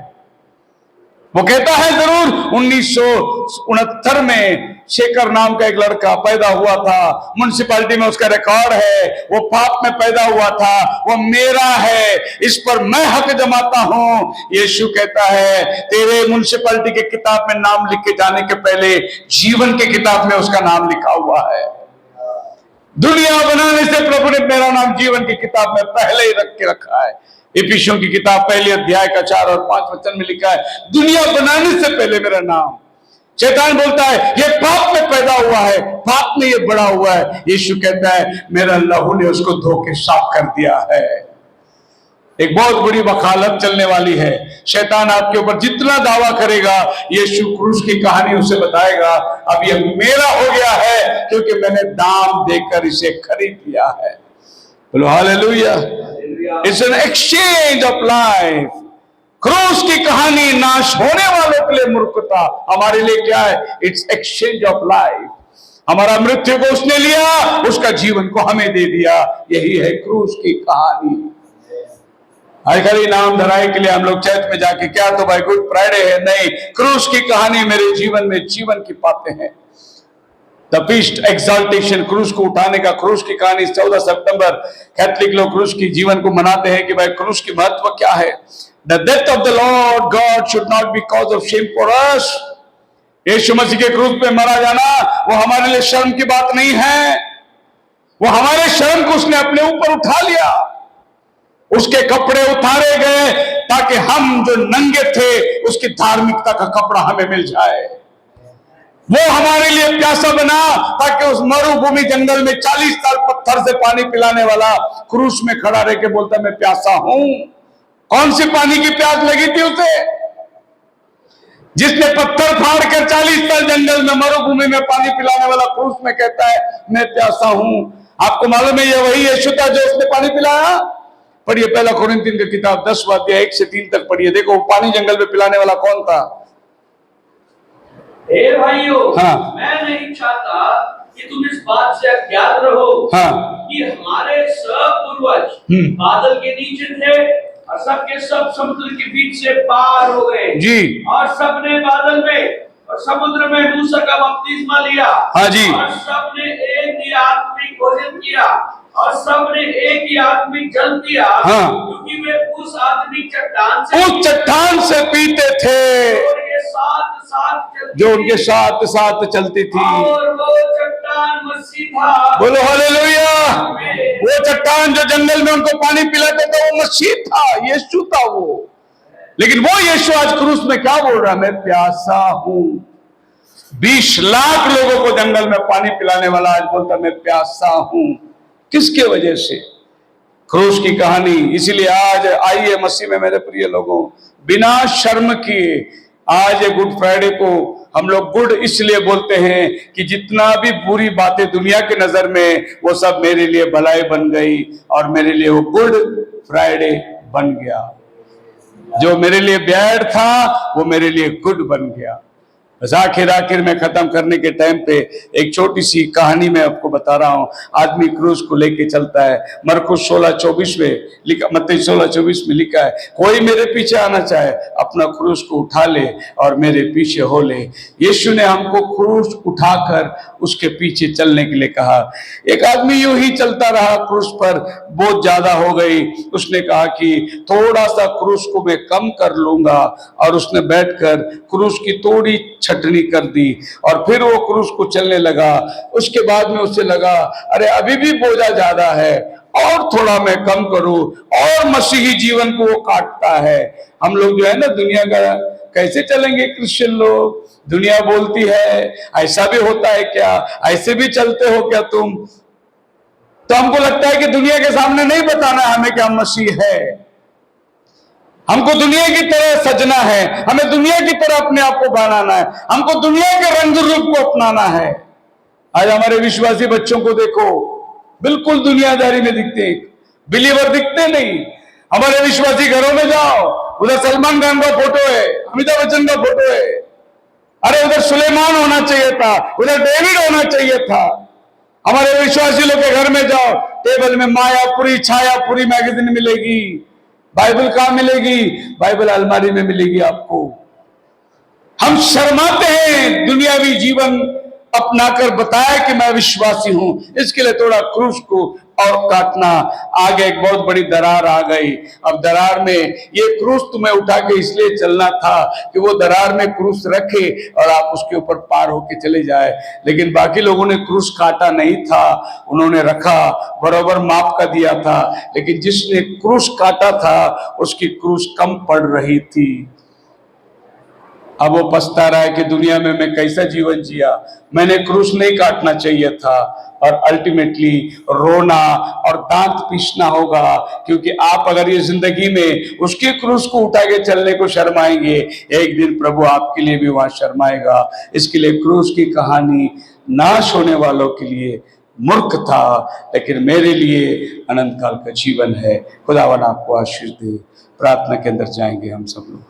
वो कहता है जरूर 1969 में शेखर नाम का एक लड़का पैदा हुआ था, म्युनिसिपैलिटी में उसका रिकॉर्ड है, वो पाप में पैदा हुआ था, वो मेरा है, इस पर मैं हक जमाता हूं। यीशु कहता है तेरे म्युनिसिपैलिटी के किताब में नाम लिख के जाने के पहले जीवन के किताब में उसका नाम लिखा हुआ है। दुनिया बनाने से प्रभु ने मेरा नाम जीवन की किताब में पहले ही रख के रखा है। इफिसियों की किताब 1 अध्याय का 4 और 5 वचन में लिखा है दुनिया बनाने से पहले मेरा नाम। शैतान बोलता है ये पाप में पैदा हुआ है, पाप में ये बड़ा हुआ है। यीशु कहता है मेरा लहू ने उसको धो के साफ कर दिया है। एक बहुत बड़ी वकालत चलने वाली है। शैतान आपके ऊपर जितना दावा करेगा, यीशु क्रूस की कहानी उसे बताएगा अब ये मेरा हो गया है क्योंकि मैंने दाम देकर इसे खरीद लिया है। बोलो hallelujah. It's an exchange of life. क्रूस की कहानी नाश होने वालों के लिए मूर्खता, हमारे लिए क्या है? It's exchange of life. हमारा मृत्यु को उसने लिया, उसका जीवन को हमें दे दिया। यही है क्रूस की कहानी। खाली नाम धराए के लिए हम लोग चर्च में जाके क्या तो भाई गुड फ्राइडे है, नहीं, क्रूस की कहानी मेरे जीवन में जीवन की बातें हैं। द फीस्ट एक्साल्टेशन, क्रूस को उठाने का, क्रूस की कहानी 14 सितंबर कैथलिक लोग क्रूस की जीवन को मनाते हैं कि भाई क्रूस की महत्व क्या है। The death of the lord god should not be cause of shame for us. यीशु मसीह के क्रूस पे मारा जाना वो हमारे लिए शर्म की बात नहीं है। वो हमारे शर्म को उसने अपने ऊपर उठा लिया। उसके कपड़े उतारे गए ताकि हम जो नंगे थे उसकी धार्मिकता का कपड़ा हमें मिल जाए। वो हमारे लिए प्यासा बना ताकि उस मरुभूमि जंगल में 40 साल पत्थर से पानी पिलाने वाला क्रूस में खड़ा रह के बोलता मैं प्यासा हूं। कौन सी पानी की प्यास लगी थी उसे? जिसने पत्थर फाड़ कर 40 साल जंगल में मरुभूमि में पानी पिलाने वाला क्रूस में कहता है मैं प्यासा हूं। आपको मालूम है ये वही यीशु था जो उसने पानी पिलाया? पढ़िए पहला कोरिन्थियों की किताब 10 अध्याय 1 से 3 तक पढ़िए। देखो पानी जंगल में पिलाने वाला कौन था? हे भाइयों, हाँ। मैं नहीं चाहता कि तुम इस बात से अज्ञात रहो कि हमारे सब पूर्वज बादल के नीचे थे और सबके सब समुद्र के बीच से पार हो गए जी, और सबने बादल में और समुद्र में मूसा का बपतिस्मा लिया। हाँ जी। और सबने एक ही आत्मिक भोजन किया और सबने एक ही आत्मिक जल पिया। हाँ। क्योंकि वे उस आत्मिक चट्टान से पीते थे और ये साथ जो उनके साथ साथ चलती थी, और वो चट्टान मसीह था। बोलो हालेलुया। वो चट्टान जो जंगल में उनको पानी पिलाता था वो मसीह था, यीशु था वो। लेकिन वो यीशु आज क्रूस में क्या बोल रहा है? मैं प्यासा हूं। 20 लाख लोगों को जंगल में पानी पिलाने वाला आज बोलता मैं प्यासा हूं। किसके वजह से? क्रूस की कहानी। इसीलिए आज आइए मसीह में मेरे प्रिय लोगों, बिना शर्म किए आज गुड फ्राइडे को हम लोग गुड इसलिए बोलते हैं कि जितना भी बुरी बातें दुनिया की नजर में वो सब मेरे लिए भलाई बन गई और मेरे लिए वो गुड फ्राइडे बन गया। जो मेरे लिए बैड था वो मेरे लिए गुड बन गया। बस आखिर में खत्म करने के टाइम पे एक छोटी सी कहानी मैं आपको बता रहा हूं। आदमी क्रूस को लेके चलता है। मरकुस 16:24 में लिखा, मत्ती 16:24 में लिखा है कोई मेरे पीछे आना चाहे अपना क्रूस को उठा ले और मेरे पीछे हो ले। यीशु ने हमको क्रूस उठाकर उसके पीछे चलने के लिए कहा। एक आदमी यूं ही चलता रहा, क्रूस पर बहुत ज्यादा हो गई। उसने कहा कि थोड़ा सा क्रूस को मैं कम कर लूंगा और उसने बैठकर क्रूस की थोड़ी छटनी कर दी और फिर वो क्रूस को चलने लगा। उसके बाद में उसे लगा अरे अभी भी बोझा ज्यादा है और थोड़ा मैं कम करूं, और मसीही जीवन को वो काटता है। हम लोग जो है ना दुनिया का कैसे चलेंगे? क्रिश्चियन लोग, दुनिया बोलती है ऐसा भी होता है क्या, ऐसे भी चलते हो क्या तुम? तो हमको लगता है कि दुनिया के सामने नहीं बताना हमें कि हम मसीह है। हमको दुनिया की तरह सजना है, हमें दुनिया की तरह अपने आप को बनाना है, हमको दुनिया के रंग रूप को अपनाना है। आज हमारे विश्वासी बच्चों को देखो, बिल्कुल दुनियादारी में दिखते हैं, बिलीवर दिखते नहीं। हमारे विश्वासी घरों में जाओ, उधर सलमान खान का फोटो है, अमिताभ बच्चन का फोटो है। अरे उधर सुलेमान होना चाहिए था, उधर डेविड होना चाहिए था। हमारे विश्वासी लोग के घर में जाओ, टेबल में मायापुरी छायापुरी मैगजीन मिलेगी। बाइबल कहां मिलेगी? बाइबल अलमारी में मिलेगी आपको। हम शर्माते हैं दुनियावी जीवन अपनाकर बताया कि मैं विश्वासी हूं। इसके लिए थोड़ा क्रूस को और काटना। आगे एक बहुत बड़ी दरार आ गई। अब दरार में ये क्रूस तुम्हें उठा के इसलिए चलना था कि वो दरार में क्रूस रखे और आप उसके ऊपर पार होके चले जाए। लेकिन बाकी लोगों ने क्रूस काटा नहीं था, उन्होंने रखा, बराबर माप का दिया था। लेकिन जिसने क्रूस काटा था उसकी क्रूस कम पड़ रही थी। अब वो पछता रहा है कि दुनिया में मैं कैसा जीवन जिया, मैंने क्रूस नहीं काटना चाहिए था। और अल्टीमेटली रोना और दांत पीसना होगा, क्योंकि आप अगर ये जिंदगी में उसके क्रूस को उठा के चलने को शर्माएंगे, एक दिन प्रभु आपके लिए भी वहां शर्माएगा। इसके लिए क्रूस की कहानी नाश होने वालों के लिए मूर्ख था, लेकिन मेरे लिए अनंत काल का जीवन है। खुदावन आपको आशीष दे। प्रार्थना के अंदर जाएंगे हम सब लोग।